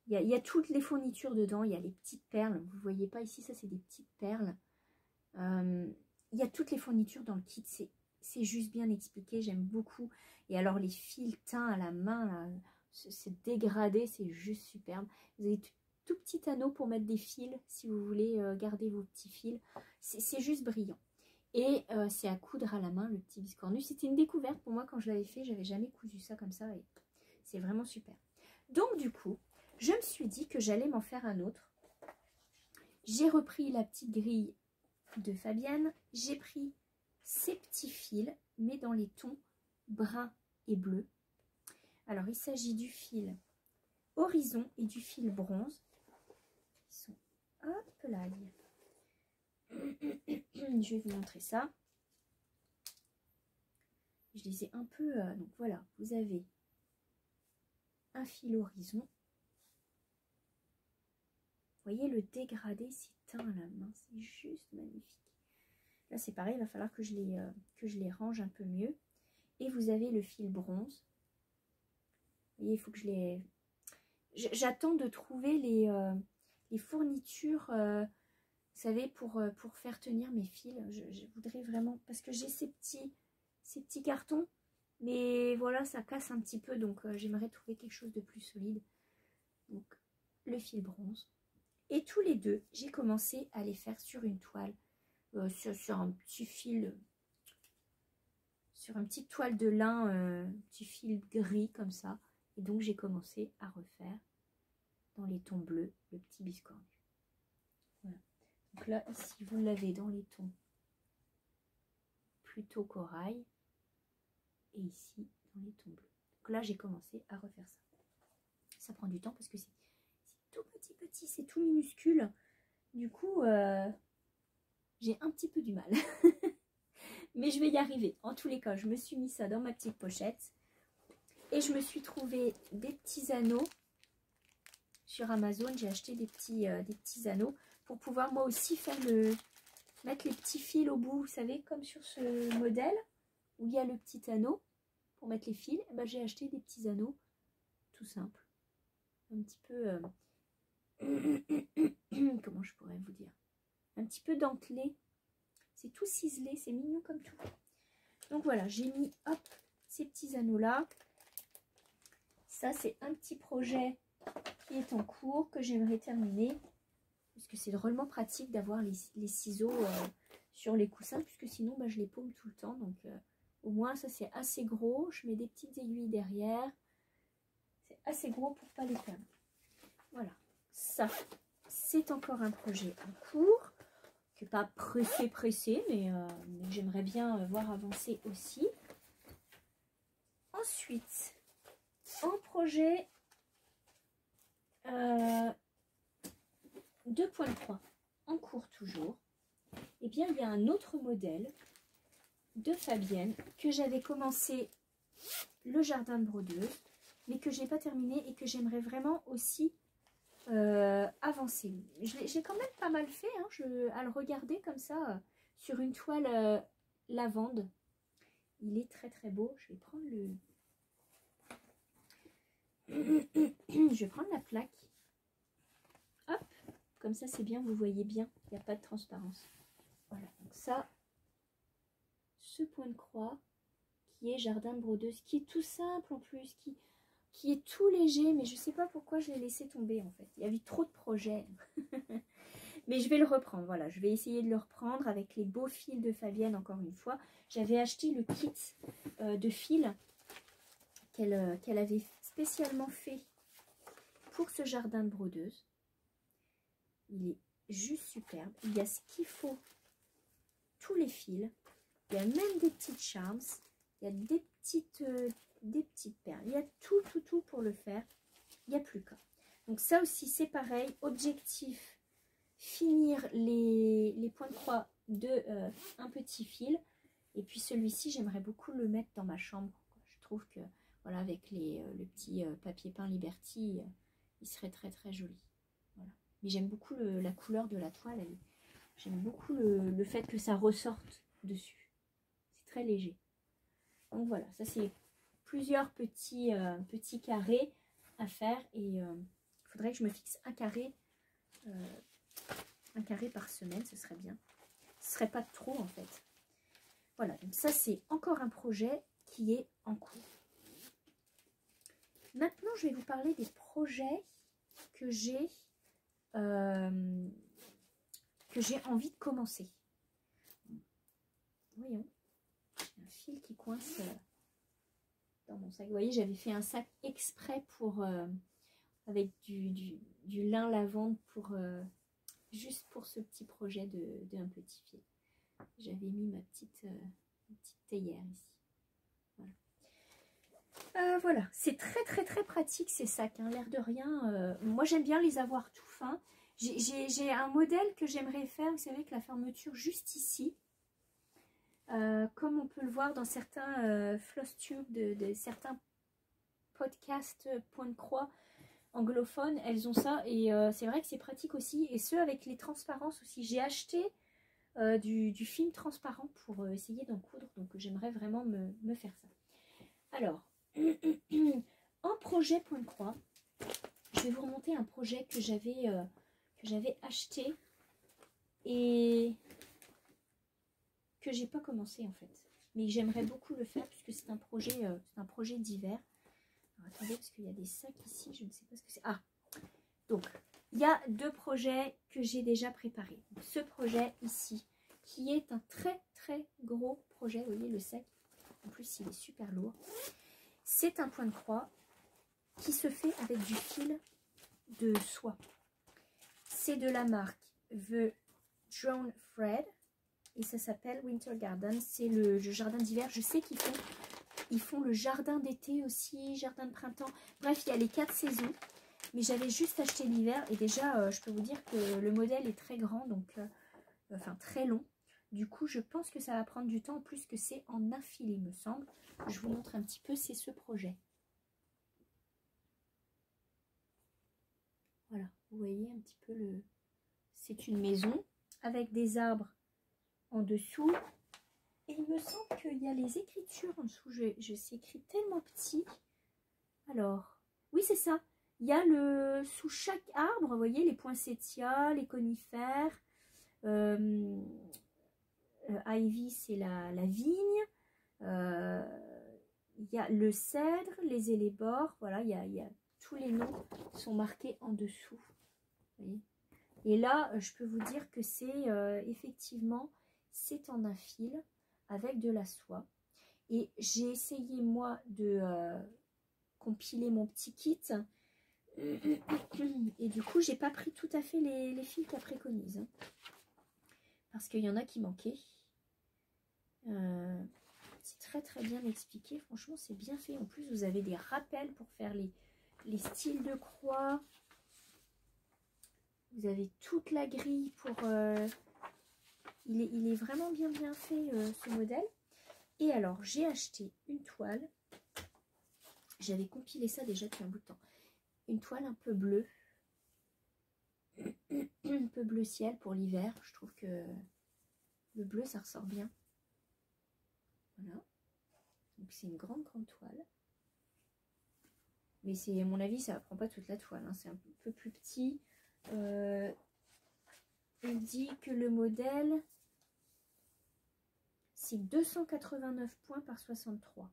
A: Il y a toutes les fournitures dedans. Il y a les petites perles. Vous ne voyez pas ici, ça c'est des petites perles. Il y a toutes les fournitures dans le kit. C'est juste bien expliqué. J'aime beaucoup. Et alors les fils teints à la main, c'est dégradé. C'est juste superbe. Vous avez tout petit anneau pour mettre des fils si vous voulez garder vos petits fils. C'est juste brillant. Et c'est à coudre à la main, le petit biscornu. C'était une découverte pour moi quand je l'avais fait. J'avais jamais cousu ça comme ça. Et c'est vraiment super. Donc du coup, je me suis dit que j'allais m'en faire un autre. J'ai repris la petite grille de Fabienne. J'ai pris ces petits fils, mais dans les tons brun et bleu. Alors, il s'agit du fil horizon et du fil bronze. Ils sont, hop là, je vais vous montrer ça. Je les ai un peu, donc voilà, vous avez un fil horizon. Vous voyez le dégradé, c'est teint à la main, c'est juste magnifique. Là c'est pareil, il va falloir que je les range un peu mieux. Et vous avez le fil bronze. Vous voyez, il faut que je les... J'attends de trouver les fournitures, vous savez, pour faire tenir mes fils. Je voudrais vraiment, parce que j'ai ces petits cartons, mais voilà, ça casse un petit peu, donc j'aimerais trouver quelque chose de plus solide. Donc, le fil bronze. Et tous les deux, j'ai commencé à les faire sur une toile, sur un petit fil, sur une petite toile de lin, petit fil gris comme ça. Et donc, j'ai commencé à refaire dans les tons bleus, le petit biscornu. Voilà. Donc là, ici, vous l'avez dans les tons plutôt corail. Et ici, dans les tons bleus. Donc là, j'ai commencé à refaire ça. Ça prend du temps parce que c'est tout petit, c'est tout minuscule. Du coup, j'ai un petit peu du mal. Mais je vais y arriver. En tous les cas, je me suis mis ça dans ma petite pochette. Et je me suis trouvé des petits anneaux. Sur Amazon, j'ai acheté des petits anneaux pour pouvoir moi aussi mettre les petits fils au bout. Vous savez, comme sur ce modèle où il y a le petit anneau pour mettre les fils. Ben, j'ai acheté des petits anneaux tout simples. Un petit peu... comment je pourrais vous dire? Un petit peu dentelé. C'est tout ciselé, c'est mignon comme tout. Donc voilà, j'ai mis hop ces petits anneaux là. Ça c'est un petit projet qui est en cours que j'aimerais terminer. Parce que c'est drôlement pratique d'avoir les ciseaux sur les coussins. Puisque sinon bah, je les paume tout le temps. Donc au moins ça c'est assez gros. Je mets des petites aiguilles derrière. C'est assez gros pour pas les perdre. Voilà, ça c'est encore un projet en cours. Qui n'est pas pressé, mais j'aimerais bien voir avancer aussi. Ensuite, en projet 2.3, en cours toujours, eh bien il y a un autre modèle de Fabienne que j'avais commencé le jardin de brodeuse, mais que j'ai pas terminé et que j'aimerais vraiment aussi avancer. J'ai quand même pas mal fait à le regarder comme ça sur une toile lavande. Il est très très beau. Je vais prendre je vais prendre la plaque. Hop, comme ça c'est bien, vous voyez bien, il n'y a pas de transparence. Voilà, donc ça, ce point de croix qui est jardin de brodeuse, qui est tout simple en plus, qui est tout léger, mais je sais pas pourquoi je l'ai laissé tomber en fait. Il y avait trop de projets. Mais je vais le reprendre, voilà. Je vais essayer de le reprendre avec les beaux fils de Fabienne encore une fois. J'avais acheté le kit de fils qu'elle avait spécialement fait pour ce jardin de brodeuse. Il est juste superbe. Il y a ce qu'il faut, tous les fils. Il y a même des petites charms. Il y a des petites perles. Il y a tout pour le faire. Il n'y a plus qu'à. Donc ça aussi, c'est pareil. Objectif, finir les points de croix de un petit fil. Et puis celui-ci, j'aimerais beaucoup le mettre dans ma chambre. Je trouve que, voilà, avec le petit papier peint Liberty, il serait très très joli. Voilà. Mais j'aime beaucoup la couleur de la toile. J'aime beaucoup le fait que ça ressorte dessus. C'est très léger. Donc voilà, ça c'est plusieurs petits carrés à faire. Et il faudrait que je me fixe un carré par semaine, ce serait bien. Ce serait pas trop en fait. Voilà, donc ça c'est encore un projet qui est en cours. Maintenant, je vais vous parler des projets que j'ai envie de commencer. Voyons, j'ai un fil qui coince dans mon sac. Vous voyez, j'avais fait un sac exprès pour avec du lin lavande pour juste pour ce petit projet d'un petit fil. J'avais mis ma petite théière ici. Voilà, c'est très pratique ces sacs, hein, l'air de rien. Moi j'aime bien les avoir tout fins. J'ai un modèle que j'aimerais faire, vous savez, avec la fermeture juste ici. Comme on peut le voir dans certains floss tubes de certains podcasts point de croix anglophones, elles ont ça. Et c'est vrai que c'est pratique aussi. Et ceux avec les transparences aussi. J'ai acheté du film transparent pour essayer d'en coudre. Donc j'aimerais vraiment me faire ça. Alors, en projet point de croix, je vais vous remonter un projet que j'avais acheté et que j'ai pas commencé en fait, mais j'aimerais beaucoup le faire puisque c'est un projet d'hiver. Attendez, parce qu'il y a des sacs ici, je ne sais pas ce que c'est. Ah, donc il y a deux projets que j'ai déjà préparés. Donc, ce projet ici, qui est un très gros projet, vous voyez le sac, en plus il est super lourd. C'est un point de croix qui se fait avec du fil de soie. C'est de la marque The Drone Thread et ça s'appelle Winter Garden. C'est le jardin d'hiver. Je sais qu'ils font le jardin d'été aussi, jardin de printemps. Bref, il y a les 4 saisons. Mais j'avais juste acheté l'hiver et déjà, je peux vous dire que le modèle est très grand, donc enfin très long. Du coup, je pense que ça va prendre du temps, en plus que c'est en affilé, il me semble. Je vous montre un petit peu, c'est ce projet. Voilà, vous voyez un petit peu le... C'est une maison avec des arbres en dessous. Et il me semble qu'il y a les écritures en dessous. Je sais écrit tellement petit. Alors, oui, c'est ça. Il y a le sous chaque arbre, vous voyez, les poinsettias, les conifères. Ivy, c'est la vigne. Il y a le cèdre, les élébores. Voilà, il y a tous les noms sont marqués en dessous. Vous voyez. Et là, je peux vous dire que c'est effectivement, c'est en un fil avec de la soie. Et j'ai essayé, moi, de compiler mon petit kit. Et du coup, j'ai pas pris tout à fait les fils qu'elle préconise. Hein, parce qu'il y en a qui manquaient. C'est très très bien expliqué. Franchement, c'est bien fait. En plus, vous avez des rappels pour faire les styles de croix. Vous avez toute la grille pour... il est vraiment bien fait, ce modèle. Et alors, j'ai acheté une toile. J'avais compilé ça déjà depuis un bout de temps. Une toile un peu bleue. Un peu bleu ciel pour l'hiver. Je trouve que le bleu, ça ressort bien. Voilà. Donc, c'est une grande toile. Mais c'est, à mon avis, ça ne prend pas toute la toile. Hein. C'est un peu plus petit. On dit que le modèle, c'est 289 points par 63.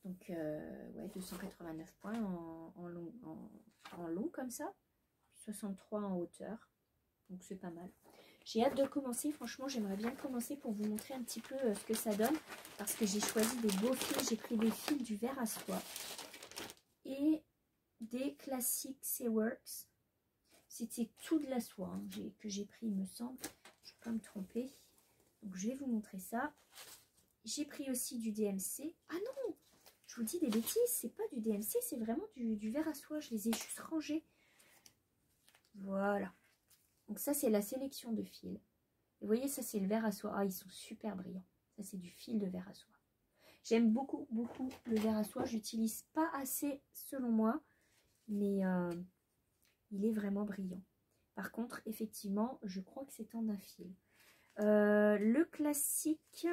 A: Donc, ouais, 289 points en long comme ça. 63 en hauteur. Donc, c'est pas mal. J'ai hâte de commencer. Franchement, j'aimerais bien commencer pour vous montrer un petit peu ce que ça donne. Parce que j'ai choisi des beaux fils. J'ai pris des fils du verre à soie. Et des classiques Seaworks. C'était tout de la soie hein, que j'ai pris, il me semble. Je ne vais pas me tromper. Donc, je vais vous montrer ça. J'ai pris aussi du DMC. Ah non! Je vous dis des bêtises, c'est pas du DMC, c'est vraiment du verre à soie. Je les ai juste rangés. Voilà. Donc ça, c'est la sélection de fils. Vous voyez, ça, c'est le verre à soie. Ah, ils sont super brillants. Ça, c'est du fil de verre à soie. J'aime beaucoup, beaucoup le verre à soie. Je n'utilise pas assez, selon moi. Mais il est vraiment brillant. Par contre, effectivement, je crois que c'est en un fil. Le classique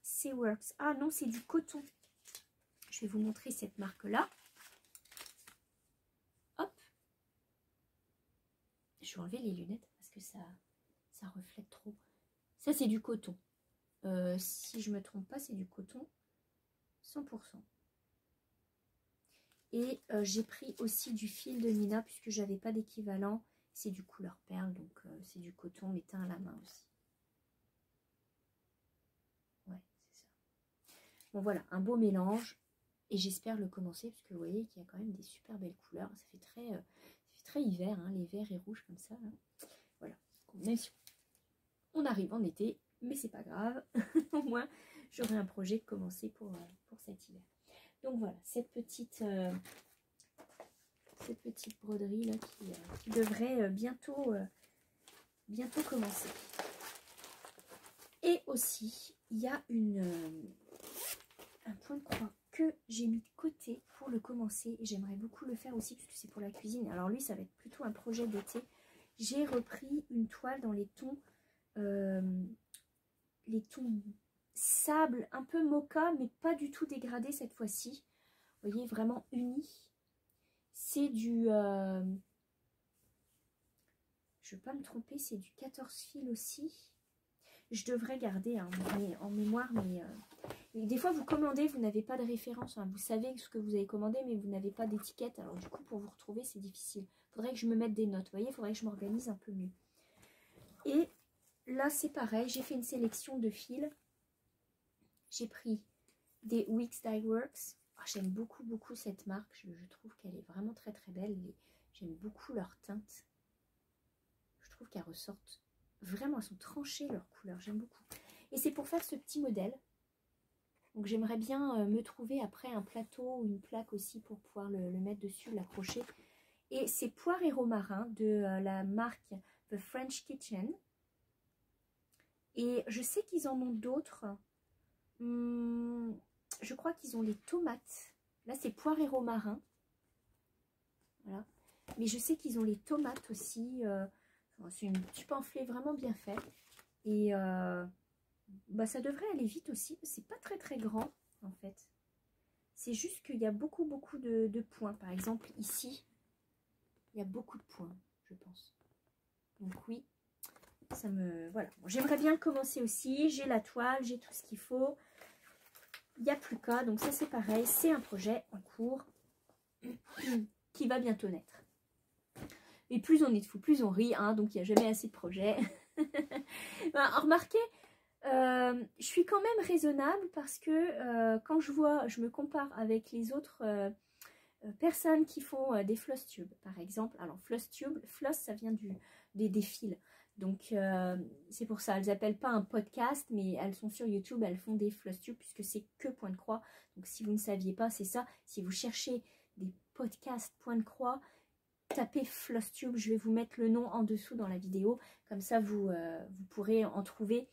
A: Seaworks. Ah non, c'est du coton. Je vais vous montrer cette marque-là. Hop. Je vais enlever les lunettes parce que ça reflète trop. Ça, c'est du coton. Si je ne me trompe pas, c'est du coton 100%. Et j'ai pris aussi du fil de Nina puisque j'avais pas d'équivalent. C'est du couleur perle, donc c'est du coton mais teint à la main aussi. Ouais, c'est ça. Bon voilà, un beau mélange. Et j'espère le commencer parce que vous voyez qu'il y a quand même des super belles couleurs. Ça fait très hiver, hein, les verts et rouges comme ça. Hein. Voilà. Même si on arrive en été, mais c'est pas grave. Au moins, j'aurai un projet de commencer pour cet hiver. Donc voilà, cette petite broderie là qui devrait bientôt commencer. Et aussi, il y a un point de croix que j'ai mis de côté pour le commencer. Et j'aimerais beaucoup le faire aussi parce que c'est pour la cuisine. Alors lui, ça va être plutôt un projet d'été. J'ai repris une toile dans les tons sable, un peu mocha, mais pas du tout dégradé cette fois-ci. Vous voyez, vraiment uni. C'est du... je ne veux pas me tromper, c'est du 14 fils aussi. Je devrais garder hein, en mémoire, mais des fois vous commandez, vous n'avez pas de référence. Hein. Vous savez ce que vous avez commandé, mais vous n'avez pas d'étiquette. Alors du coup, pour vous retrouver, c'est difficile. Il faudrait que je me mette des notes. Vous voyez, il faudrait que je m'organise un peu mieux. Et là, c'est pareil. J'ai fait une sélection de fils. J'ai pris des Wix Dye Works. Oh, j'aime beaucoup, beaucoup cette marque. Je trouve qu'elle est vraiment très, très belle. J'aime beaucoup leur teinte. Je trouve qu'elles ressortent vraiment, elles sont tranchées leurs couleurs. J'aime beaucoup. Et c'est pour faire ce petit modèle. Donc j'aimerais bien me trouver après un plateau ou une plaque aussi pour pouvoir le mettre dessus, l'accrocher. Et c'est poire et romarin de la marque The French Kitchen. Et je sais qu'ils en ont d'autres. Je crois qu'ils ont les tomates. Là, c'est poire et romarin. Voilà. Mais je sais qu'ils ont les tomates aussi. C'est une pamphlet vraiment bien fait. Et bah, ça devrait aller vite aussi. C'est pas très très grand en fait. C'est juste qu'il y a beaucoup de points. Par exemple, ici, il y a beaucoup de points, je pense. Donc oui, ça me... Voilà. Bon, j'aimerais bien commencer aussi. J'ai la toile, j'ai tout ce qu'il faut. Il n'y a plus qu'à. Donc ça, c'est pareil. C'est un projet en cours qui va bientôt naître. Et plus on est de fous, plus on rit. Hein, donc il n'y a jamais assez de projets. Ben, remarquez, je suis quand même raisonnable parce que quand je me compare avec les autres personnes qui font des floss tubes, par exemple. Alors, floss tube, floss, ça vient des fils. Donc, c'est pour ça. Elles n'appellent pas un podcast, mais elles sont sur YouTube. Elles font des floss tubes puisque c'est que point de croix. Donc, si vous ne saviez pas, c'est ça. Si vous cherchez des podcasts point de croix, tapez floss tube. Je vais vous mettre le nom en dessous dans la vidéo. Comme ça, vous pourrez en trouver.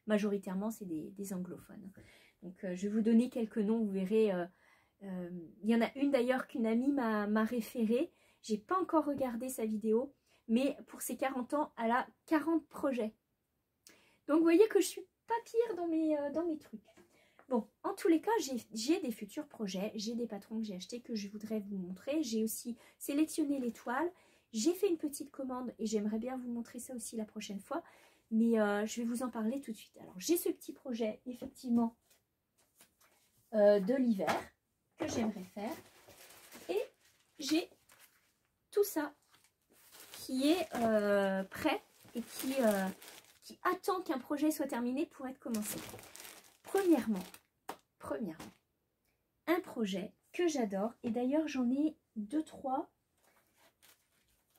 A: Majoritairement, c'est des anglophones. Donc, je vais vous donner quelques noms. Vous verrez... il y en a une d'ailleurs qu'une amie m'a référée. J'ai pas encore regardé sa vidéo, mais pour ses 40 ans, elle a 40 projets. Donc vous voyez que je suis pas pire dans mes trucs. Bon, en tous les cas, j'ai des futurs projets, j'ai des patrons que j'ai achetés que je voudrais vous montrer. J'ai aussi sélectionné les toiles. J'ai fait une petite commande et j'aimerais bien vous montrer ça aussi la prochaine fois. Mais je vais vous en parler tout de suite. Alors, j'ai ce petit projet, effectivement, de l'hiver que j'aimerais faire. Et j'ai tout ça qui est prêt et qui attend qu'un projet soit terminé pour être commencé. Premièrement, un projet que j'adore. Et d'ailleurs, j'en ai 2-3.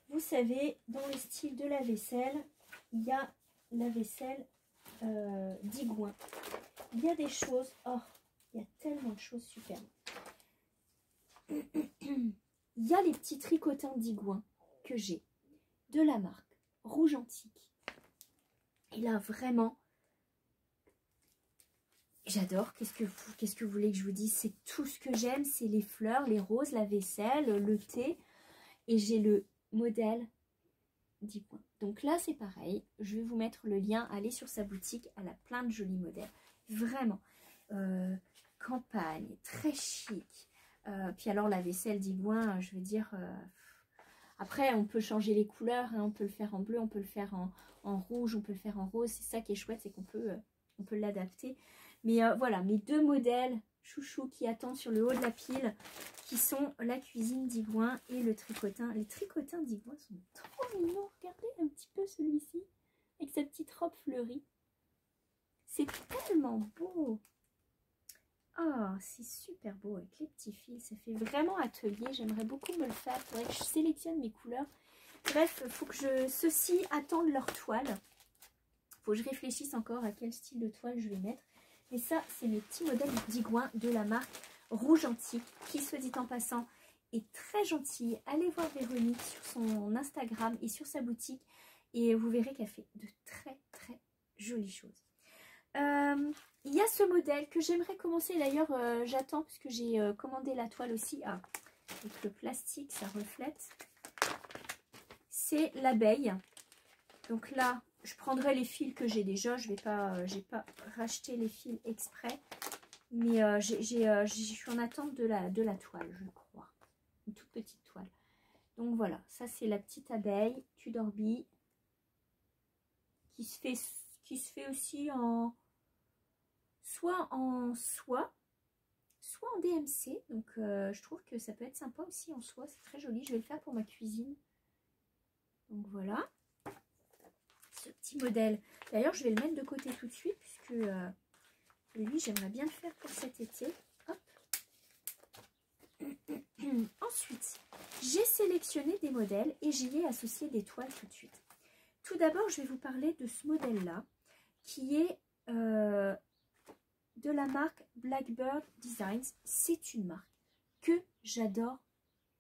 A: Vous savez, dans le style de la vaisselle, il y a la vaisselle d'Igouin. Il y a des choses... Oh, il y a tellement de choses superbes. Il y a les petits tricotins d'Igouin que j'ai de la marque Rouge Antique. Et là, vraiment, j'adore. Qu'est-ce que vous voulez que je vous dise? C'est tout ce que j'aime. C'est les fleurs, les roses, la vaisselle, le thé. Et j'ai le modèle d'Igouin. Donc là, c'est pareil. Je vais vous mettre le lien. Allez sur sa boutique. Elle a plein de jolis modèles. Vraiment. Campagne, très chic. Puis alors la vaisselle d'Igouin, je veux dire, après on peut changer les couleurs, hein, on peut le faire en bleu, on peut le faire en rouge, on peut le faire en rose. C'est ça qui est chouette, c'est qu'on peut, on peut l'adapter. Mais voilà, mes 2 modèles chouchou qui attendent sur le haut de la pile, qui sont la cuisine d'Igouin et le tricotin. Les tricotins d'Igouin sont trop mignons. Regardez un petit peu celui-ci, avec sa petite robe fleurie. C'est tellement beau. Ah, oh, c'est super beau avec les petits fils. Ça fait vraiment atelier. J'aimerais beaucoup me le faire. Il faudrait que je sélectionne mes couleurs. Bref, il faut que ceux-ci attendent leur toile. Il faut que je réfléchisse encore à quel style de toile je vais mettre. Mais ça, c'est mes petits modèles d'Igouin de la marque Rouge Antique, qui, soit dit en passant, est très gentille. Allez voir Véronique sur son Instagram et sur sa boutique. Et vous verrez qu'elle fait de très, très jolies choses. Il y a ce modèle que j'aimerais commencer. D'ailleurs, j'attends parce que j'ai commandé la toile aussi. Ah, avec le plastique, ça reflète. C'est l'abeille. Donc là, je prendrai les fils que j'ai déjà. Je n'ai pas racheté les fils exprès. Mais je suis en attente de la toile, je crois. Une toute petite toile. Donc voilà, ça c'est la petite abeille Tudor Bee qui se fait aussi en... soit en soie, soit en DMC. Donc je trouve que ça peut être sympa aussi en soie. C'est très joli. Je vais le faire pour ma cuisine. Donc voilà. Ce petit modèle. D'ailleurs, je vais le mettre de côté tout de suite. Puisque lui, j'aimerais bien le faire pour cet été. Hop. Ensuite, j'ai sélectionné des modèles et j'y ai associé des toiles tout de suite. Tout d'abord, je vais vous parler de ce modèle-là, qui est de la marque Blackbird Designs. C'est une marque que j'adore,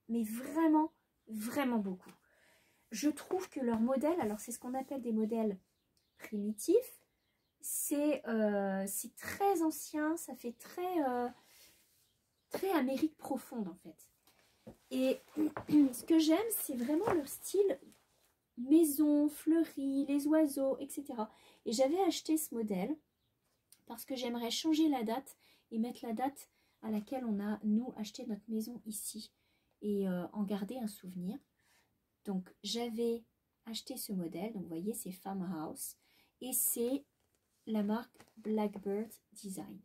A: mais vraiment, vraiment beaucoup. Je trouve que leurs modèles, alors c'est ce qu'on appelle des modèles primitifs, c'est très ancien, ça fait très Amérique profonde en fait. Et ce que j'aime, c'est vraiment leur style maison, fleurie, les oiseaux, etc. Et j'avais acheté ce modèle parce que j'aimerais changer la date et mettre la date à laquelle on a, nous, acheté notre maison ici et en garder un souvenir. Donc, j'avais acheté ce modèle. Donc, vous voyez, c'est Farmhouse et c'est la marque Blackbird Design.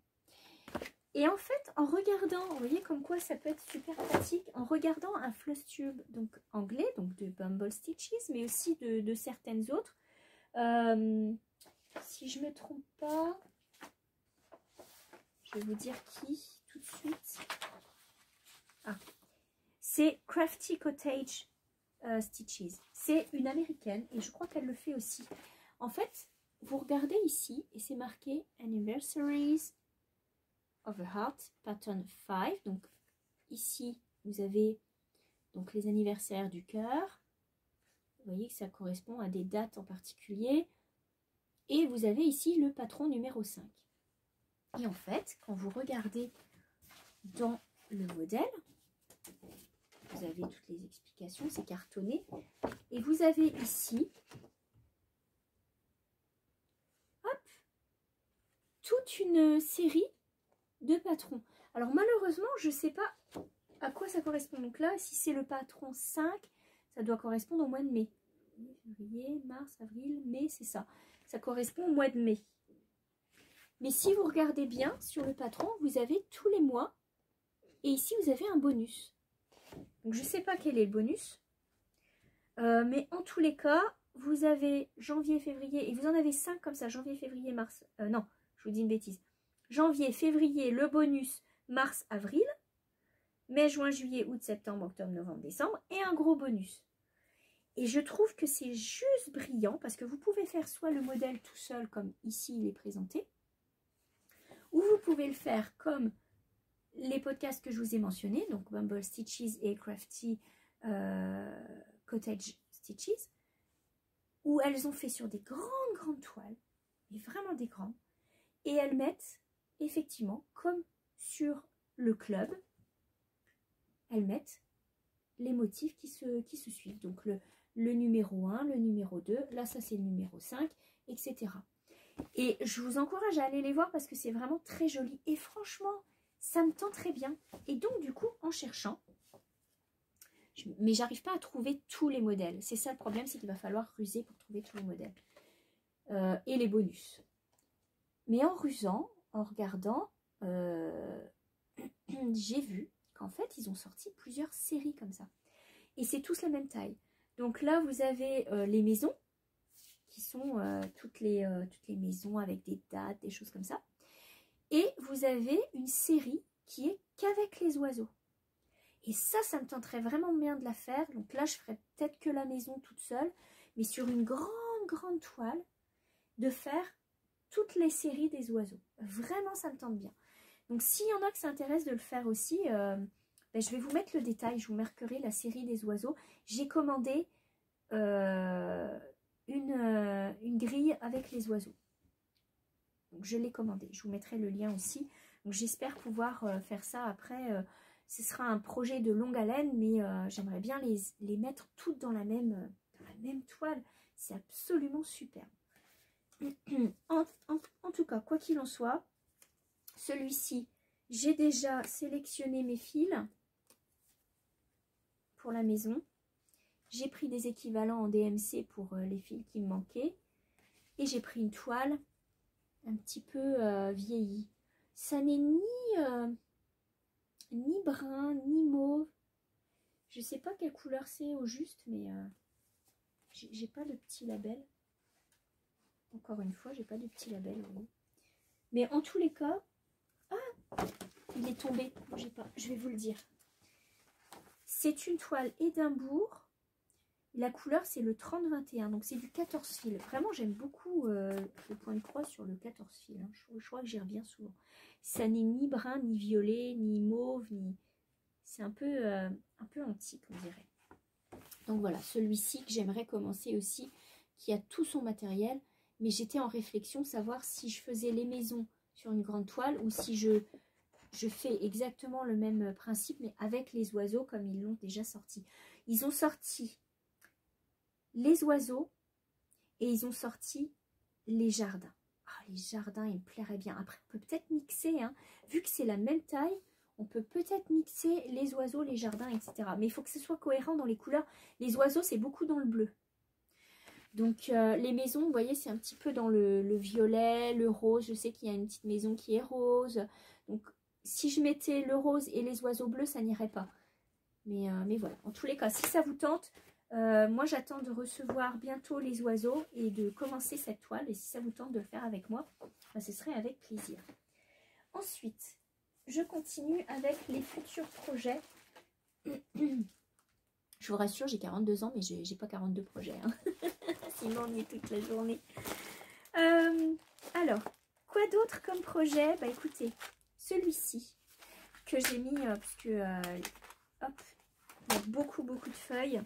A: Et en fait, en regardant, vous voyez comme quoi ça peut être super pratique, en regardant un floss tube donc anglais, donc de Bumble Stitches, mais aussi de certaines autres. Si je ne me trompe pas, je vais vous dire qui tout de suite. Ah, c'est Crafty Cottage Stitches. C'est une américaine et je crois qu'elle le fait aussi. En fait, vous regardez ici et c'est marqué Anniversaries of a Heart Pattern 5. Donc ici, vous avez donc les anniversaires du cœur. Vous voyez que ça correspond à des dates en particulier. Et vous avez ici le patron numéro 5. Et en fait, quand vous regardez dans le modèle, vous avez toutes les explications, c'est cartonné. Et vous avez ici, hop, toute une série de patrons. Alors malheureusement, je ne sais pas à quoi ça correspond. Donc là, si c'est le patron 5, ça doit correspondre au mois de mai. Février, mars, avril, mai, c'est ça. Ça correspond au mois de mai. Mais si vous regardez bien sur le patron, vous avez tous les mois. Et ici, vous avez un bonus. Donc, je ne sais pas quel est le bonus. Mais en tous les cas, vous avez janvier, février. Et vous en avez 5 comme ça. Janvier, février, mars. Non, je vous dis une bêtise. Janvier, février, le bonus, mars, avril. Mai, juin, juillet, août, septembre, octobre, novembre, décembre. Et un gros bonus. Et je trouve que c'est juste brillant. Parce que vous pouvez faire soit le modèle tout seul, comme ici il est présenté. Ou vous pouvez le faire comme les podcasts que je vous ai mentionnés, donc Bumble Stitches et Crafty Cottage Stitches, où elles ont fait sur des grandes toiles, mais vraiment des grandes, et elles mettent effectivement, comme sur le club, elles mettent les motifs qui se suivent. Donc le numéro 1, le numéro 2, là ça c'est le numéro 5, etc. Et je vous encourage à aller les voir parce que c'est vraiment très joli. Et franchement, ça me tend très bien. Et donc, du coup, en cherchant, mais j'arrive pas à trouver tous les modèles. C'est ça le problème, c'est qu'il va falloir ruser pour trouver tous les modèles. Et les bonus. Mais en rusant, en regardant, j'ai vu qu'en fait, ils ont sorti plusieurs séries comme ça. Et c'est tous la même taille. Donc là, vous avez les maisons, qui sont toutes les maisons avec des dates, des choses comme ça. Et vous avez une série qui est qu'avec les oiseaux. Et ça me tenterait vraiment bien de la faire. Donc là, je ferais peut-être que la maison toute seule, mais sur une grande toile, de faire toutes les séries des oiseaux. Vraiment, ça me tente bien. Donc s'il y en a qui s'intéressent de le faire aussi, ben, je vais vous mettre le détail. Je vous marquerai la série des oiseaux. J'ai commandé une grille avec les oiseaux. Donc je l'ai commandé. Je vous mettrai le lien aussi. Donc j'espère pouvoir faire ça après. Ce sera un projet de longue haleine, mais j'aimerais bien les mettre toutes dans la même toile. C'est absolument super. En tout cas, quoi qu'il en soit, celui-ci, j'ai déjà sélectionné mes fils pour la maison. J'ai pris des équivalents en DMC pour les fils qui me manquaient. Et j'ai pris une toile un petit peu vieillie. Ça n'est ni brun, ni mauve. Je sais pas quelle couleur c'est au juste, mais j'ai pas de petit label. Encore une fois, j'ai pas de petit label. Oui. Mais en tous les cas, ah, il est tombé. Bougez pas, je vais vous le dire. C'est une toile Édimbourg. La couleur, c'est le 30-21, donc c'est du 14 fils. Vraiment, j'aime beaucoup le point de croix sur le 14 fils. Hein. Je crois que j'y reviens souvent. Ça n'est ni brun, ni violet, ni mauve, ni... C'est un peu antique, on dirait. Donc voilà, celui-ci que j'aimerais commencer aussi, qui a tout son matériel. Mais j'étais en réflexion, savoir si je faisais les maisons sur une grande toile ou si je fais exactement le même principe, mais avec les oiseaux comme ils l'ont déjà sorti. Ils ont sorti les oiseaux et ils ont sorti les jardins. Ah, les jardins, ils me plairaient bien. Après, on peut peut-être mixer, hein. Vu que c'est la même taille, on peut peut-être mixer les oiseaux, les jardins, etc. Mais il faut que ce soit cohérent dans les couleurs. Les oiseaux, c'est beaucoup dans le bleu. Donc, les maisons, vous voyez, c'est un petit peu dans le violet, le rose. Je sais qu'il y a une petite maison qui est rose. Donc, si je mettais le rose et les oiseaux bleus, ça n'irait pas. Mais voilà, en tous les cas, si ça vous tente, moi j'attends de recevoir bientôt les oiseaux et de commencer cette toile. Et si ça vous tente de le faire avec moi, ben, ce serait avec plaisir. Ensuite, je continue avec les futurs projets. Je vous rassure, j'ai 42 ans, mais j'ai pas 42 projets. Hein. Sinon, on y est toute la journée. Alors, quoi d'autre comme projet? Bah écoutez, celui-ci que j'ai mis, parce que hop, il y a beaucoup de feuilles.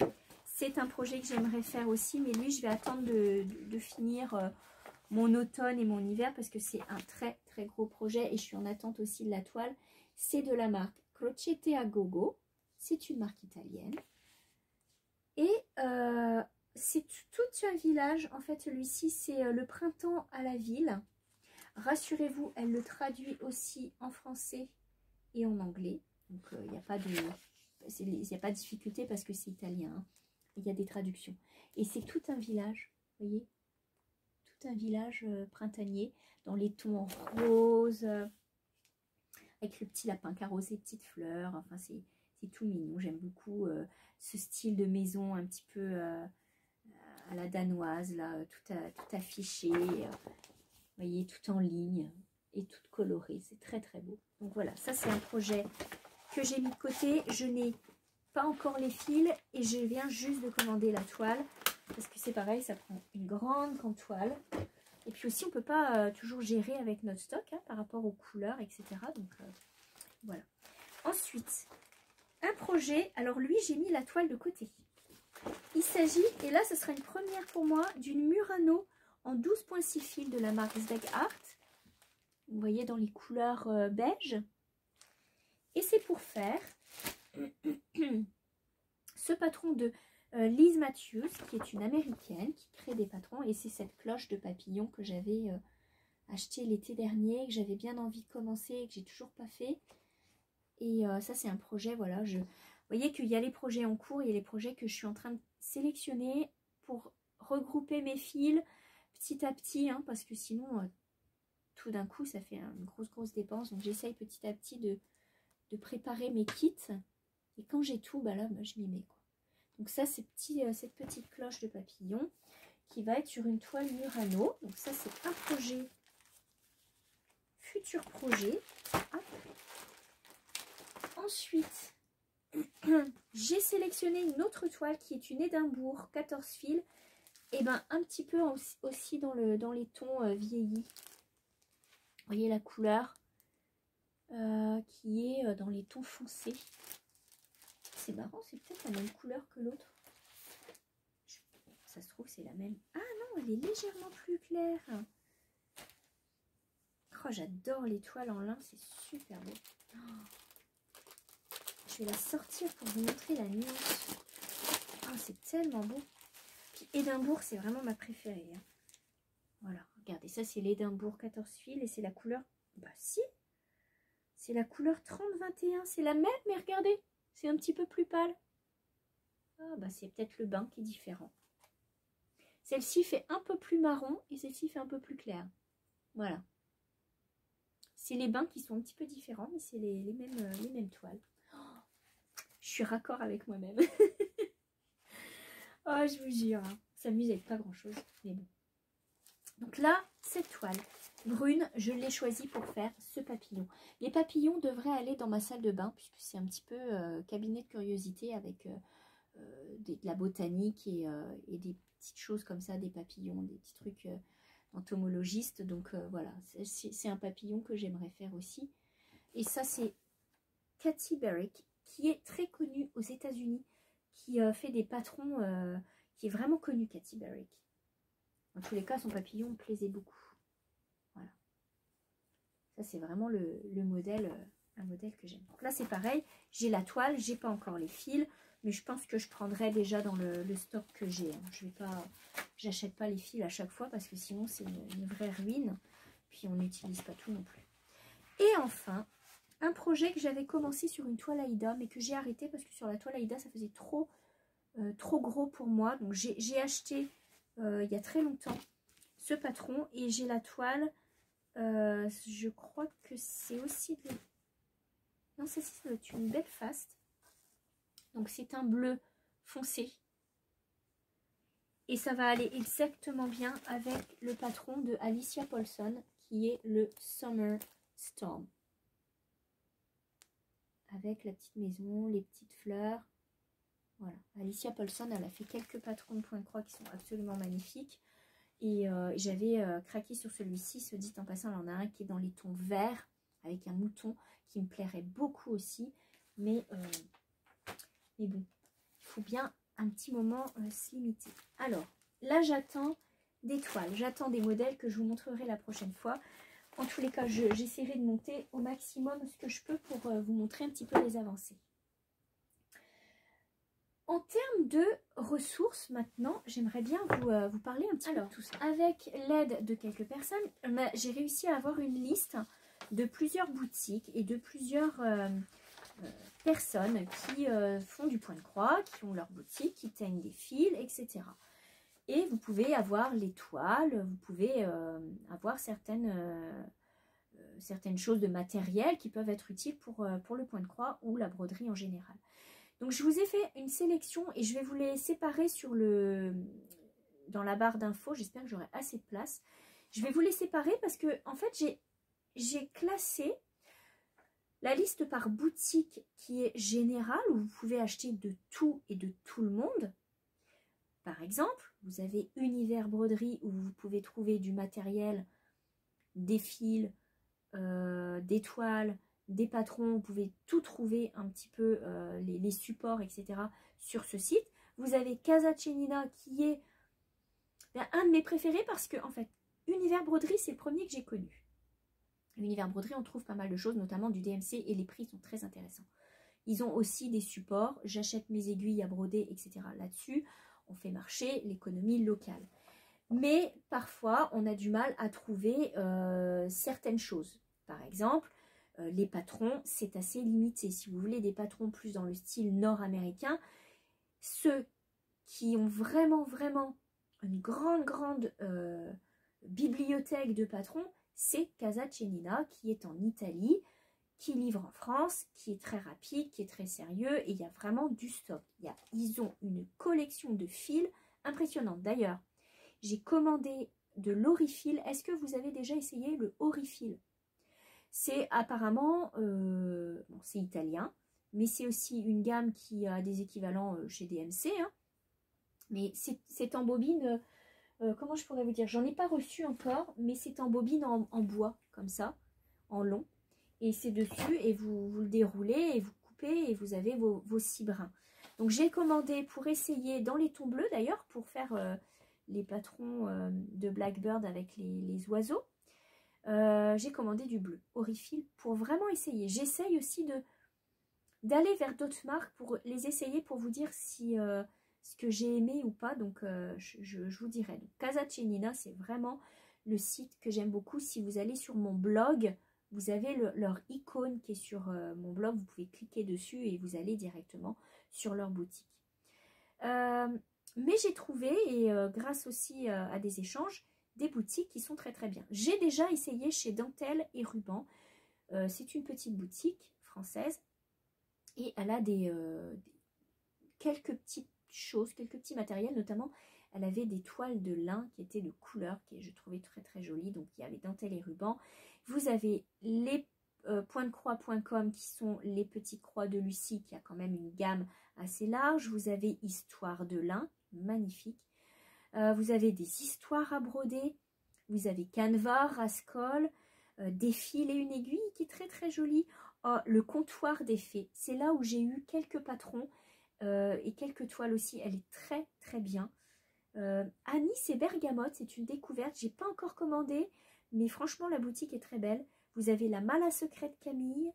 A: C'est un projet que j'aimerais faire aussi, mais lui, je vais attendre de finir mon automne et mon hiver parce que c'est un très gros projet et je suis en attente aussi de la toile. C'est de la marque Crocette a Gogo. C'est une marque italienne. Et c'est tout un village. En fait, celui-ci, c'est le printemps à la ville. Rassurez-vous, elle le traduit aussi en français et en anglais. Donc, il n'y a pas de difficulté parce que c'est italien. Hein. Il y a des traductions. Et c'est tout un village, vous voyez, tout un village printanier dans les tons roses, avec le petit lapin carrossé, petites fleurs. Enfin, c'est tout mignon. J'aime beaucoup ce style de maison un petit peu à la danoise, là, tout affiché, vous voyez, tout en ligne et tout coloré. C'est très beau. Donc voilà, ça c'est un projet que j'ai mis de côté. Je n'ai pas encore les fils et je viens juste de commander la toile parce que c'est pareil, ça prend une grande toile. Et puis aussi, on ne peut pas toujours gérer avec notre stock hein, par rapport aux couleurs, etc. Donc voilà. Ensuite, un projet. Alors lui, j'ai mis la toile de côté. Il s'agit, et là, ce sera une première pour moi, d'une Murano en 12,6 fils de la marque Zeg Art. Vous voyez dans les couleurs beige. Et c'est pour faire ce patron de Liz Matthews, qui est une américaine, qui crée des patrons. Et c'est cette cloche de papillon que j'avais acheté l'été dernier, que j'avais bien envie de commencer et que j'ai toujours pas fait. Et ça, c'est un projet, voilà. Vous voyez qu'il y a les projets en cours, il y a les projets que je suis en train de sélectionner pour regrouper mes fils petit à petit, hein, parce que sinon, tout d'un coup, ça fait une grosse dépense. Donc, j'essaye petit à petit de préparer mes kits. Et quand j'ai tout, bah là, je m'y mets, quoi. Donc ça, c'est cette petite cloche de papillon qui va être sur une toile Murano. Donc ça, c'est un projet, futur projet. Hop. Ensuite, j'ai sélectionné une autre toile qui est une Édimbourg 14 fils. Et ben un petit peu aussi dans les tons vieillis. Vous voyez la couleur qui est dans les tons foncés. C'est marrant, c'est peut-être la même couleur que l'autre. Ça se trouve, c'est la même. Ah non, elle est légèrement plus claire. Oh, j'adore les toiles en lin, c'est super beau. Oh. Je vais la sortir pour vous montrer la nuance. Oh, c'est tellement beau. Puis Édimbourg, c'est vraiment ma préférée. Hein. Voilà, regardez, ça c'est l'Édimbourg 14 fils et c'est la couleur... Bah si, c'est la couleur 30-21, c'est la même, mais regardez, c'est un petit peu plus pâle. Ah bah c'est peut-être le bain qui est différent. Celle-ci fait un peu plus marron et celle-ci fait un peu plus clair. Voilà. C'est les bains qui sont un petit peu différents, mais c'est les mêmes toiles. Oh, je suis raccord avec moi-même. Oh, je vous jure, hein, ça m'amuse avec pas grand-chose, mais bon. Donc là, cette toile, brune, je l'ai choisi pour faire ce papillon. Les papillons devraient aller dans ma salle de bain, puisque c'est un petit peu cabinet de curiosité avec de la botanique et des petites choses comme ça, des papillons, des petits trucs entomologistes. Donc voilà, c'est un papillon que j'aimerais faire aussi. Et ça, c'est Katy Barrick, qui est très connue aux États-Unis, qui fait des patrons, qui est vraiment connue, Katy Barrick. En tous les cas, son papillon me plaisait beaucoup. Voilà. Ça, c'est vraiment le modèle, un modèle que j'aime. Donc là, c'est pareil. J'ai la toile, j'ai pas encore les fils, mais je pense que je prendrai déjà dans le stock que j'ai. Je vais pas, j'achète pas les fils à chaque fois parce que sinon, c'est une vraie ruine. Puis, on n'utilise pas tout non plus. Et enfin, un projet que j'avais commencé sur une toile Aïda, mais que j'ai arrêté parce que sur la toile Aïda, ça faisait trop gros pour moi. Donc, j'ai acheté il y a très longtemps ce patron et j'ai la toile. Je crois que c'est aussi de... Non, c'est une Belfast. Donc, c'est un bleu foncé. Et ça va aller exactement bien avec le patron de Alicia Paulson, qui est le Summer Storm. Avec la petite maison, les petites fleurs. Voilà. Alicia Paulson, elle a fait quelques patrons de point de croix qui sont absolument magnifiques. Et j'avais craqué sur celui-ci, se dit en passant, il y en a un qui est dans les tons verts, avec un mouton, qui me plairait beaucoup aussi. Mais bon, il faut bien un petit moment se limiter. Alors, là, j'attends des toiles, j'attends des modèles que je vous montrerai la prochaine fois. En tous les cas, j'essaierai de monter au maximum ce que je peux pour vous montrer un petit peu les avancées. En termes de ressources, maintenant, j'aimerais bien vous parler un petit peu de tout ça. Avec l'aide de quelques personnes, j'ai réussi à avoir une liste de plusieurs boutiques et de plusieurs personnes qui font du point de croix, qui ont leur boutique, qui teignent des fils, etc. Et vous pouvez avoir les toiles, vous pouvez avoir certaines choses de matériel qui peuvent être utiles pour le point de croix ou la broderie en général. Donc, je vous ai fait une sélection et je vais vous les séparer dans la barre d'infos. J'espère que j'aurai assez de place. Je vais vous les séparer parce que, en fait, j'ai classé la liste par boutique qui est générale, où vous pouvez acheter de tout et de tout le monde. Par exemple, vous avez Univers Broderie, où vous pouvez trouver du matériel, des fils, des toiles, des patrons, vous pouvez tout trouver un petit peu, les supports, etc. sur ce site. Vous avez Casa Cenina qui est un de mes préférés parce que, en fait, Univers Broderie, c'est le premier que j'ai connu. Univers Broderie, on trouve pas mal de choses, notamment du DMC, et les prix sont très intéressants. Ils ont aussi des supports, j'achète mes aiguilles à broder, etc. là-dessus. On fait marcher l'économie locale. Mais parfois, on a du mal à trouver certaines choses. Par exemple, les patrons, c'est assez limité. Si vous voulez des patrons plus dans le style nord-américain, ceux qui ont vraiment une grande bibliothèque de patrons, c'est Casa Cenina qui est en Italie, qui livre en France, qui est très rapide, qui est très sérieux et il y a vraiment du stock. Ils ont une collection de fils impressionnante. D'ailleurs, j'ai commandé de l'Orifil. Est-ce que vous avez déjà essayé le Orifil? C'est apparemment, bon, c'est italien, mais c'est aussi une gamme qui a des équivalents chez DMC. Hein. Mais c'est en bobine, comment je pourrais vous dire? J'en ai pas reçu encore, mais c'est en bobine en bois, comme ça, en long. Et c'est dessus, et vous le déroulez, et vous coupez, et vous avez vos 6 brins. Donc j'ai commandé pour essayer dans les tons bleus d'ailleurs, pour faire les patrons de Blackbird avec les oiseaux. J'ai commandé du bleu Orifil pour vraiment essayer. J'essaye aussi d'aller vers d'autres marques pour les essayer, pour vous dire si ce que j'ai aimé ou pas. Donc je vous dirai. Donc, Casa Cenina, c'est vraiment le site que j'aime beaucoup. Si vous allez sur mon blog, vous avez leur icône qui est sur mon blog. Vous pouvez cliquer dessus et vous allez directement sur leur boutique. Mais j'ai trouvé, et grâce aussi à des échanges, des boutiques qui sont très bien. J'ai déjà essayé chez Dentelle et Ruban. C'est une petite boutique française et elle a quelques petites choses, quelques petits matériels, notamment elle avait des toiles de lin qui étaient de couleur, que je trouvais très très jolies. Donc il y avait dentelle et ruban. Vous avez les pointdecroix.com qui sont les petites croix de Lucie, qui a quand même une gamme assez large. Vous avez Histoire de lin, magnifique. Vous avez des histoires à broder. Vous avez Canva, Rascol, des fils et une aiguille qui est très très jolie. Oh, le comptoir des fées, c'est là où j'ai eu quelques patrons et quelques toiles aussi. Elle est très très bien. Anis et Bergamote, c'est une découverte. J'ai pas encore commandé, mais franchement la boutique est très belle. Vous avez la Malle à secret de Camille.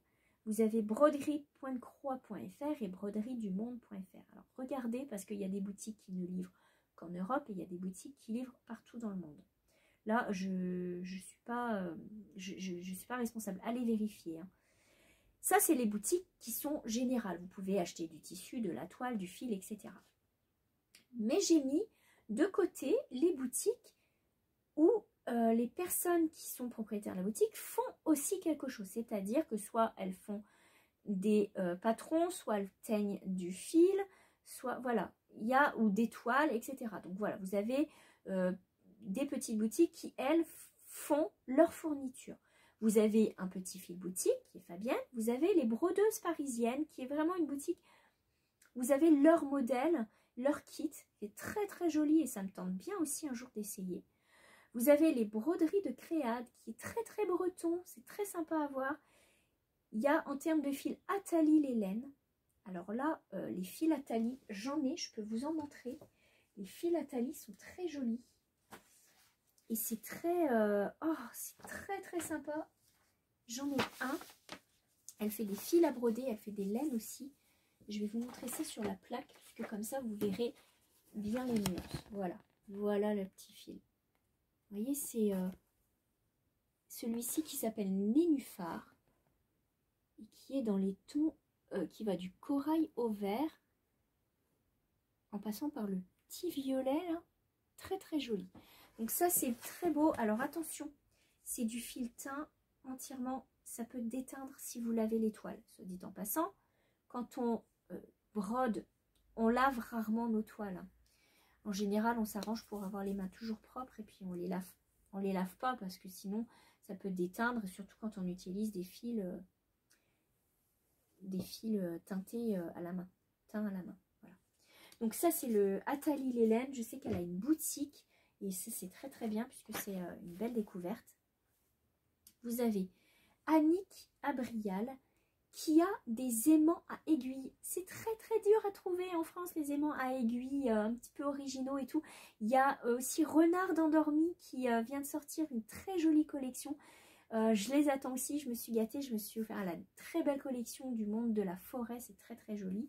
A: Vous avez broderie.croix.fr et broderiedumonde.fr. Alors regardez, parce qu'il y a des boutiques qui ne livrent qu'en Europe et il y a des boutiques qui livrent partout dans le monde. Là, je ne suis pas responsable. Allez vérifier. Hein. Ça, c'est les boutiques qui sont générales. Vous pouvez acheter du tissu, de la toile, du fil, etc. Mais j'ai mis de côté les boutiques où les personnes qui sont propriétaires de la boutique font aussi quelque chose. C'est-à-dire que soit elles font des patrons, soit elles teignent du fil, soit, voilà, il y a, ou des toiles, etc. Donc voilà, vous avez des petites boutiques qui, elles, font leur fourniture. Vous avez un petit fil boutique, qui est Fabienne. Vous avez les brodeuses parisiennes, qui est vraiment une boutique. Vous avez leur modèle, leur kit, qui est très très joli et ça me tente bien aussi un jour d'essayer. Vous avez les broderies de Créade, qui est très très breton, c'est très sympa à voir. Il y a en termes de fils Atali les laines. Alors là, les fils Atali, j'en ai, je peux vous en montrer. Les fils Atali sont très jolis. Et c'est très, c'est très très sympa. J'en ai un. Elle fait des fils à broder, elle fait des laines aussi. Je vais vous montrer ça sur la plaque, puisque comme ça vous verrez bien les nuances. Voilà, voilà le petit fil. Vous voyez, c'est celui-ci qui s'appelle Nénuphar et qui est dans les tons, qui va du corail au vert, en passant par le petit violet, là. Très très joli. Donc ça c'est très beau. Alors attention, c'est du fil teint entièrement, ça peut déteindre si vous lavez les toiles. Soit dit en passant, quand on brode, on lave rarement nos toiles. Hein. En général, on s'arrange pour avoir les mains toujours propres et puis on les lave pas parce que sinon ça peut déteindre, surtout quand on utilise des fils teintés à la main, teints à la main. Voilà. Donc ça c'est le Atali Lélène. Je sais qu'elle a une boutique et ça c'est très très bien puisque c'est une belle découverte. Vous avez Annick Abrial qui a des aimants à aiguilles. C'est très très dur à trouver en France, les aimants à aiguilles un petit peu originaux et tout. Il y a aussi Renard d'Endormi qui vient de sortir une très jolie collection. Je les attends aussi, je me suis gâtée, je me suis offert la très belle collection du monde de la forêt, c'est très très joli.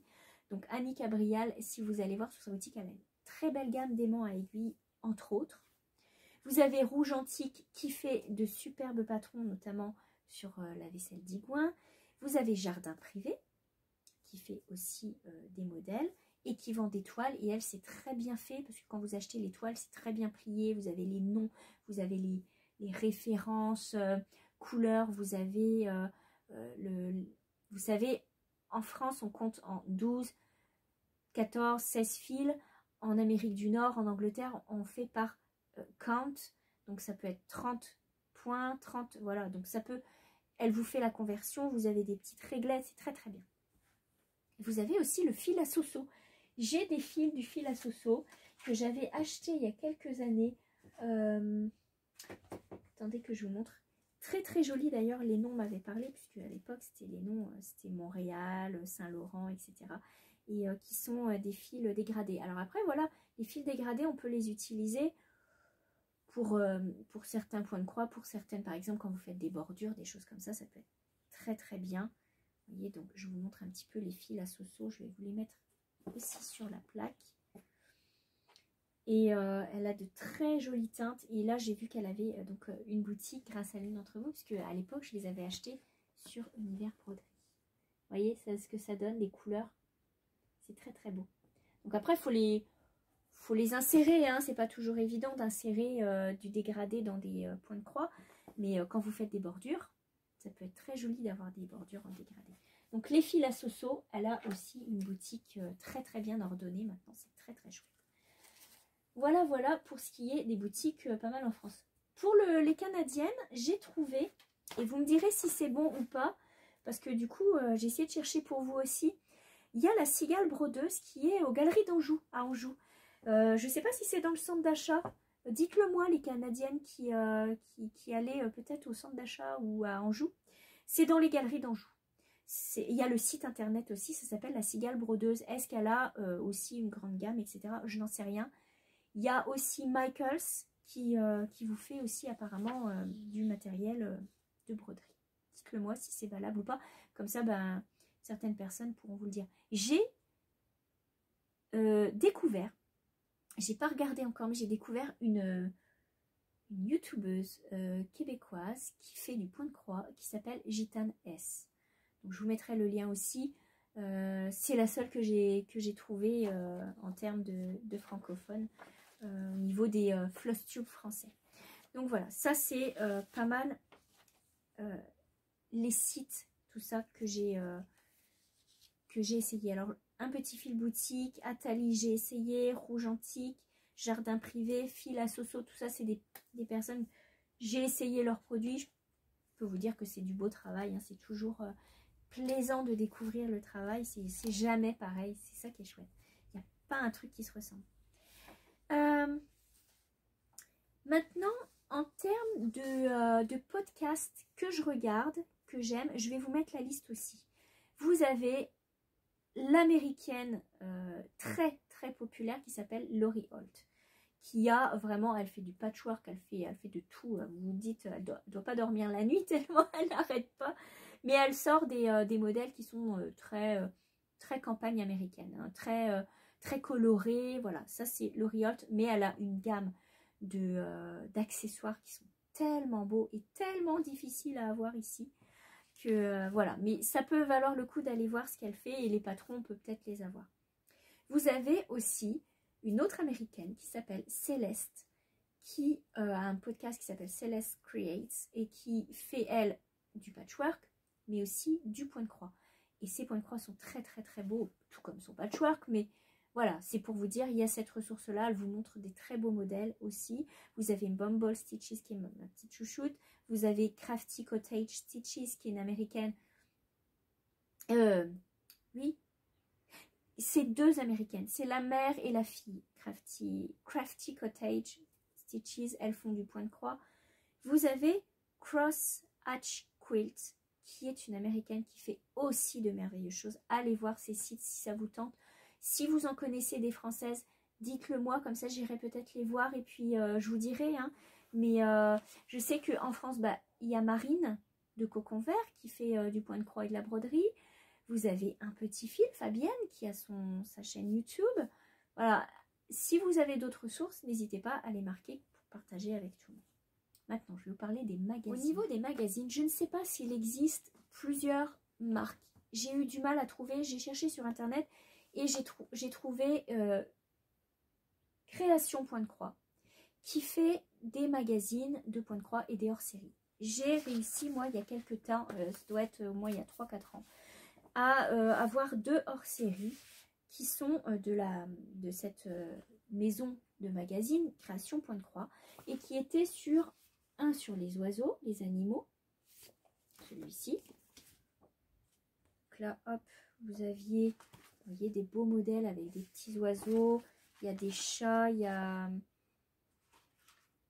A: Donc Annick Abrial, si vous allez voir sur sa boutique, elle a une très belle gamme d'aimants à aiguilles, entre autres. Vous avez Rouge Antique qui fait de superbes patrons, notamment sur la vaisselle d'Igouin. Vous avez Jardin Privé, qui fait aussi des modèles et qui vend des toiles. Et elle, c'est très bien fait, parce que quand vous achetez les toiles, c'est très bien plié. Vous avez les noms, vous avez les références, couleurs. Vous avez, vous savez, en France, on compte en 12, 14, 16 fils. En Amérique du Nord, en Angleterre, on fait par count. Donc, ça peut être 30 points, 30, voilà. Donc, ça peut... Elle vous fait la conversion, vous avez des petites réglettes, c'est très très bien. Vous avez aussi le fil à soso. J'ai des fils du fil à soso que j'avais acheté il y a quelques années. Attendez que je vous montre. Très très joli d'ailleurs, les noms m'avaient parlé, puisque à l'époque c'était les noms, c'était Montréal, Saint-Laurent, etc. Et qui sont des fils dégradés. Alors après voilà, les fils dégradés, on peut les utiliser pour certains points de croix, pour certaines, par exemple, quand vous faites des bordures, des choses comme ça, ça peut être très très bien. Vous voyez, donc je vous montre un petit peu les fils à soso, je vais vous les mettre aussi sur la plaque. Et elle a de très jolies teintes. Et là, j'ai vu qu'elle avait donc une boutique grâce à l'une d'entre vous, puisque à l'époque, je les avais achetées sur Univers Broderie. Vous voyez, c'est ce que ça donne, les couleurs. C'est très très beau. Donc après, il faut les insérer, hein. C'est pas toujours évident d'insérer du dégradé dans des points de croix, mais quand vous faites des bordures, ça peut être très joli d'avoir des bordures en dégradé. Donc les fils à soso, elle a aussi une boutique très très bien ordonnée maintenant, c'est très très chouette. Voilà, voilà pour ce qui est des boutiques pas mal en France. Pour les canadiennes, j'ai trouvé, et vous me direz si c'est bon ou pas, parce que du coup, j'ai essayé de chercher pour vous aussi. Il y a la Cigale Brodeuse qui est aux Galeries d'Anjou, à Anjou. Je ne sais pas si c'est dans le centre d'achat. Dites-le moi, les Canadiennes qui allaient peut-être au centre d'achat ou à Anjou. C'est dans les Galeries d'Anjou. Il y a le site internet aussi, ça s'appelle la Cigale Brodeuse. Est-ce qu'elle a aussi une grande gamme, etc. Je n'en sais rien. Il y a aussi Michaels qui vous fait aussi apparemment du matériel de broderie. Dites-le moi si c'est valable ou pas. Comme ça, ben, certaines personnes pourront vous le dire. J'ai découvert, j'ai pas regardé encore, mais j'ai découvert une youtubeuse québécoise qui fait du point de croix, qui s'appelle Gitane S. Donc, je vous mettrai le lien aussi. C'est la seule que j'ai trouvée en termes de francophone au niveau des floss tubes français. Donc voilà, ça c'est pas mal les sites, tout ça que j'ai essayé. Alors, un petit fil boutique, Atali, j'ai essayé, Rouge Antique, Jardin Privé, Fil à Soso, tout ça, c'est des personnes, j'ai essayé leurs produits. Je peux vous dire que c'est du beau travail, hein, c'est toujours plaisant de découvrir le travail, c'est jamais pareil, c'est ça qui est chouette. Il n'y a pas un truc qui se ressemble. Maintenant, en termes de podcasts que je regarde, que j'aime, je vais vous mettre la liste aussi. Vous avez l'américaine très très populaire qui s'appelle Laurie Holt, qui a vraiment, elle fait du patchwork, elle fait de tout. Vous vous dites, elle doit pas dormir la nuit tellement elle n'arrête pas. Mais elle sort des modèles qui sont très campagne américaine, hein, très colorés. Voilà, ça c'est Laurie Holt, mais elle a une gamme d'accessoires qui sont tellement beaux et tellement difficiles à avoir ici. Que, voilà, mais ça peut valoir le coup d'aller voir ce qu'elle fait et les patrons, peuvent peut-être les avoir. Vous avez aussi une autre américaine qui s'appelle Céleste, qui a un podcast qui s'appelle Céleste Creates et qui fait, elle, du patchwork, mais aussi du point de croix. Et ces points de croix sont très très très beaux, tout comme son patchwork, mais voilà, c'est pour vous dire, il y a cette ressource-là, elle vous montre des très beaux modèles aussi. Vous avez Bumble Stitches qui est ma petite chouchoute. Vous avez Crafty Cottage Stitches qui est une américaine. Oui, c'est deux américaines, c'est la mère et la fille. Crafty Cottage Stitches, elles font du point de croix. Vous avez Cross Hatch Quilt qui est une américaine qui fait aussi de merveilleuses choses. Allez voir ces sites si ça vous tente. Si vous en connaissez des françaises, dites-le moi, comme ça j'irai peut-être les voir et puis je vous dirai. Hein. Mais je sais qu'en France, bah, il y a Marine de Cocon Vert qui fait du point de croix et de la broderie. Vous avez un petit fil, Fabienne, qui a sa chaîne YouTube. Voilà, si vous avez d'autres sources, n'hésitez pas à les marquer pour partager avec tout le monde. Maintenant, je vais vous parler des magazines. Au niveau des magazines, je ne sais pas s'il existe plusieurs marques. J'ai eu du mal à trouver, j'ai cherché sur internet et j'ai trouvé Création Point de Croix qui fait des magazines de Point de Croix et des hors-série. J'ai réussi, moi, il y a quelques temps, ça doit être au moins il y a 3-4 ans, à avoir 2 hors-série qui sont de cette maison de magazine Création Point de Croix et qui étaient sur un sur les oiseaux, les animaux, celui-ci. Donc là, hop, vous voyez des beaux modèles avec des petits oiseaux, il y a des chats, il y a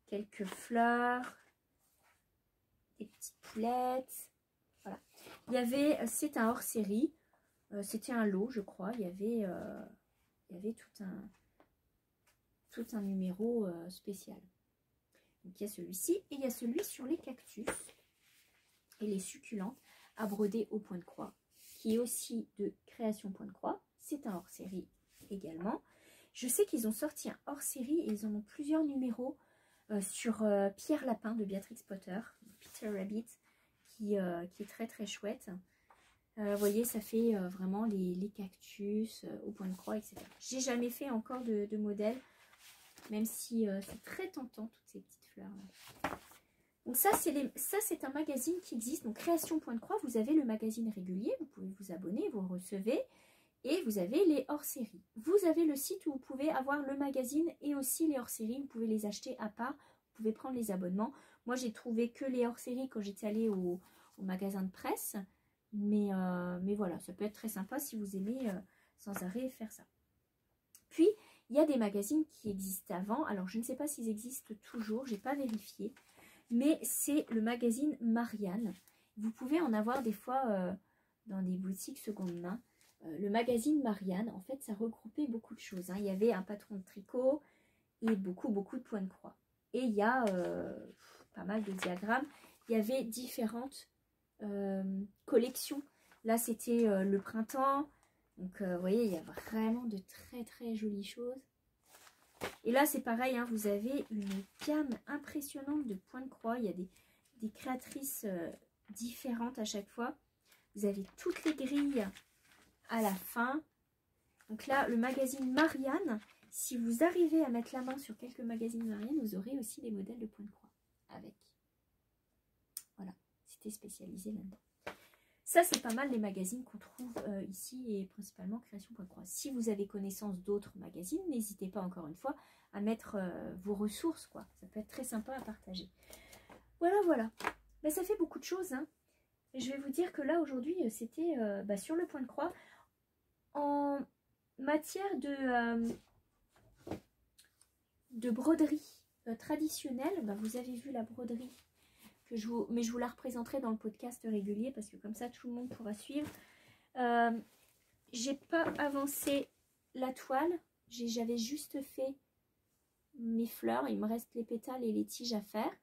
A: quelques fleurs, des petites poulettes. Voilà. Il y avait, c'est un hors-série, c'était un lot, je crois. Il y avait tout un numéro spécial. Donc il y a celui-ci et il y a celui sur les cactus et les succulentes à broder au point de croix, qui est aussi de Création Point de Croix. C'est un hors-série également. Je sais qu'ils ont sorti un hors-série et ils en ont plusieurs numéros sur Pierre Lapin de Béatrix Potter, Peter Rabbit, qui est très très chouette. Vous voyez, ça fait vraiment les cactus au point de croix, etc. J'ai jamais fait encore de modèle, même si c'est très tentant, toutes ces petites fleurs-là. Donc ça, c'est un magazine qui existe. Donc Création Point de Croix, vous avez le magazine régulier, vous pouvez vous abonner, vous recevez. Et vous avez les hors-séries. Vous avez le site où vous pouvez avoir le magazine et aussi les hors-séries. Vous pouvez les acheter à part. Vous pouvez prendre les abonnements. Moi, j'ai trouvé que les hors-séries quand j'étais allée au magasin de presse. Mais voilà, ça peut être très sympa si vous aimez sans arrêt faire ça. Puis, il y a des magazines qui existent avant. Alors, je ne sais pas s'ils existent toujours. Je n'ai pas vérifié. Mais c'est le magazine Marianne. Vous pouvez en avoir des fois dans des boutiques seconde main. Le magazine Marianne, en fait, ça regroupait beaucoup de choses. Hein. Il y avait un patron de tricot et beaucoup de points de croix. Et il y a pas mal de diagrammes. Il y avait différentes collections. Là, c'était le printemps. Donc, vous voyez, il y a vraiment de très jolies choses. Et là, c'est pareil, hein, vous avez une gamme impressionnante de points de croix. Il y a des créatrices différentes à chaque fois. Vous avez toutes les grilles à la fin. Donc là, le magazine Marianne, si vous arrivez à mettre la main sur quelques magazines Marianne, vous aurez aussi des modèles de points de croix avec. Voilà, c'était spécialisé là-dedans. Ça, c'est pas mal les magazines qu'on trouve ici et principalement Création Point de Croix. Si vous avez connaissance d'autres magazines, n'hésitez pas encore une fois à mettre vos ressources, quoi. Ça peut être très sympa à partager. Voilà. Ben, ça fait beaucoup de choses, hein. Et je vais vous dire que là, aujourd'hui, c'était sur le Point de Croix. En matière de broderie traditionnelle, ben, vous avez vu la broderie. Mais je vous la représenterai dans le podcast régulier parce que comme ça tout le monde pourra suivre. J'ai pas avancé la toile, j'avais juste fait mes fleurs, il me reste les pétales et les tiges à faire.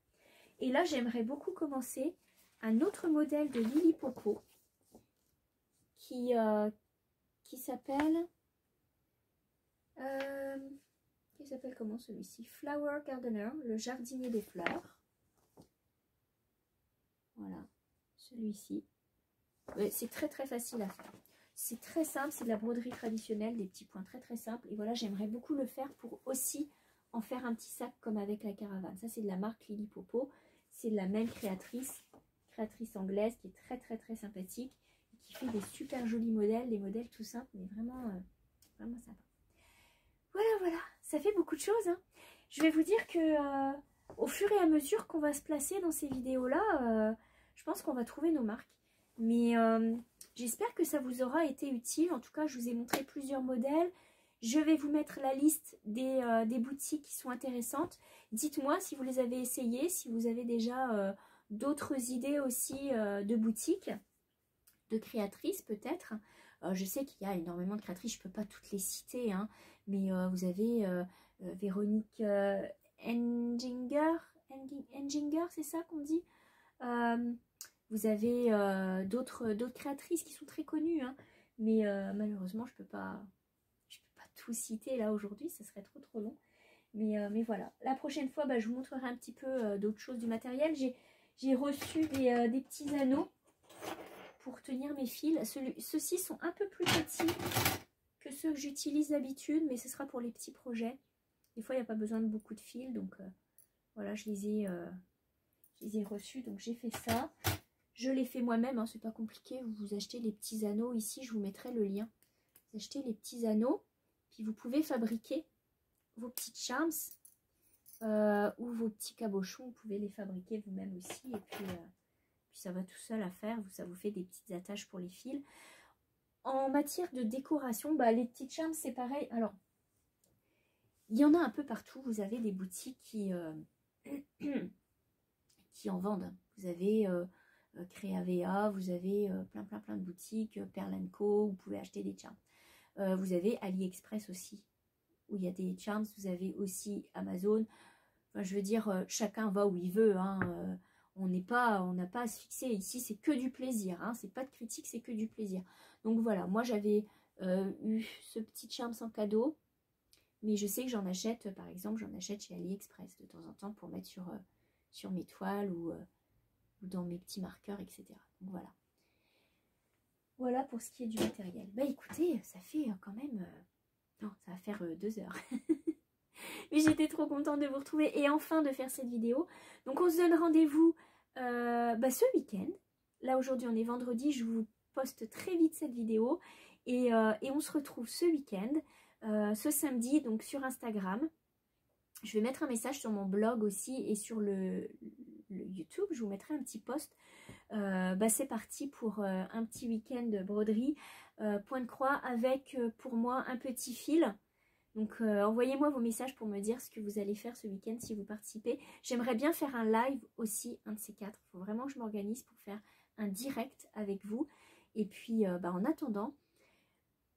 A: Et là j'aimerais beaucoup commencer un autre modèle de Lily Popo qui s'appelle comment celui-ci? Flower Gardener, le jardinier des fleurs. Voilà, celui-ci. C'est très facile à faire. C'est très simple, c'est de la broderie traditionnelle, des petits points très simples. Et voilà, j'aimerais beaucoup le faire pour aussi en faire un petit sac comme avec la caravane. Ça, c'est de la marque Lily Popo. C'est de la même créatrice anglaise qui est très sympathique. Et qui fait des super jolis modèles, des modèles tout simples, mais vraiment sympa. Voilà, ça fait beaucoup de choses. Hein. Je vais vous dire que au fur et à mesure qu'on va se placer dans ces vidéos-là, je pense qu'on va trouver nos marques. Mais j'espère que ça vous aura été utile. En tout cas, je vous ai montré plusieurs modèles. Je vais vous mettre la liste des boutiques qui sont intéressantes. Dites-moi si vous les avez essayées, si vous avez déjà d'autres idées aussi de boutiques, de créatrices peut-être. Je sais qu'il y a énormément de créatrices, je ne peux pas toutes les citer, hein, mais vous avez Véronique Enginger, c'est ça qu'on dit. Vous avez d'autres créatrices qui sont très connues, hein, mais malheureusement je peux pas tout citer là aujourd'hui, ce serait trop long. Mais voilà, la prochaine fois je vous montrerai un petit peu d'autres choses du matériel. J'ai reçu des petits anneaux pour tenir mes fils. Ceux-ci sont un peu plus petits que ceux que j'utilise d'habitude, mais ce sera pour les petits projets. Des fois il n'y a pas besoin de beaucoup de fils, donc voilà, je les ai reçus, donc j'ai fait ça. Je l'ai fait moi-même, hein, c'est pas compliqué. Vous achetez les petits anneaux ici, je vous mettrai le lien. Vous achetez les petits anneaux, puis vous pouvez fabriquer vos petits charms ou vos petits cabochons. Vous pouvez les fabriquer vous-même aussi, et puis ça va tout seul à faire. Ça vous fait des petites attaches pour les fils. En matière de décoration, les petits charms, c'est pareil. Alors, il y en a un peu partout. Vous avez des boutiques qui en vendent. Vous avez Créavea, vous avez plein de boutiques, Pearl & Co, vous pouvez acheter des charms. Vous avez AliExpress aussi, où il y a des charms. Vous avez aussi Amazon. Enfin, je veux dire, chacun va où il veut. Hein. On n'a pas à se fixer. Ici, c'est que du plaisir. Hein. C'est pas de critique, c'est que du plaisir. Donc voilà, moi j'avais eu ce petit charms en cadeau. Mais je sais que j'en achète, par exemple, j'en achète chez AliExpress de temps en temps pour mettre sur mes toiles ou dans mes petits marqueurs, etc. Donc voilà. Voilà pour ce qui est du matériel. Écoutez, ça fait quand même... non, ça va faire 2 heures. Mais j'étais trop contente de vous retrouver et enfin de faire cette vidéo. Donc on se donne rendez-vous ce week-end. Là aujourd'hui on est vendredi, je vous poste très vite cette vidéo. Et on se retrouve ce week-end, ce samedi, donc sur Instagram. Je vais mettre un message sur mon blog aussi et sur le YouTube. Je vous mettrai un petit post. C'est parti pour un petit week-end de broderie point de croix avec pour moi un petit fil. Donc envoyez-moi vos messages pour me dire ce que vous allez faire ce week-end si vous participez. J'aimerais bien faire un live aussi, un de ces quatre. Il faut vraiment que je m'organise pour faire un direct avec vous. Et puis en attendant,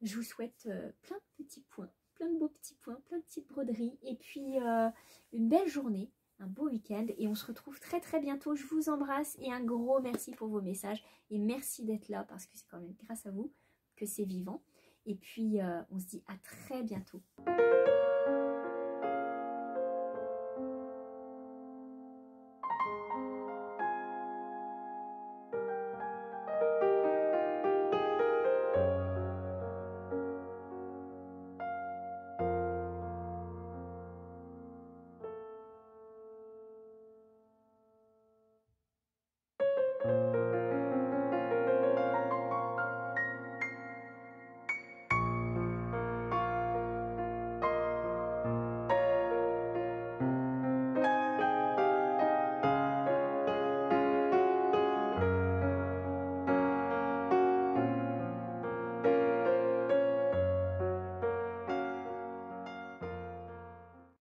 A: je vous souhaite plein de petits points, plein de beaux petits points, plein de petites broderies. Et puis une belle journée, un beau week-end. Et on se retrouve très très bientôt. Je vous embrasse et un gros merci pour vos messages. Et merci d'être là parce que c'est quand même grâce à vous que c'est vivant. Et puis on se dit à très bientôt.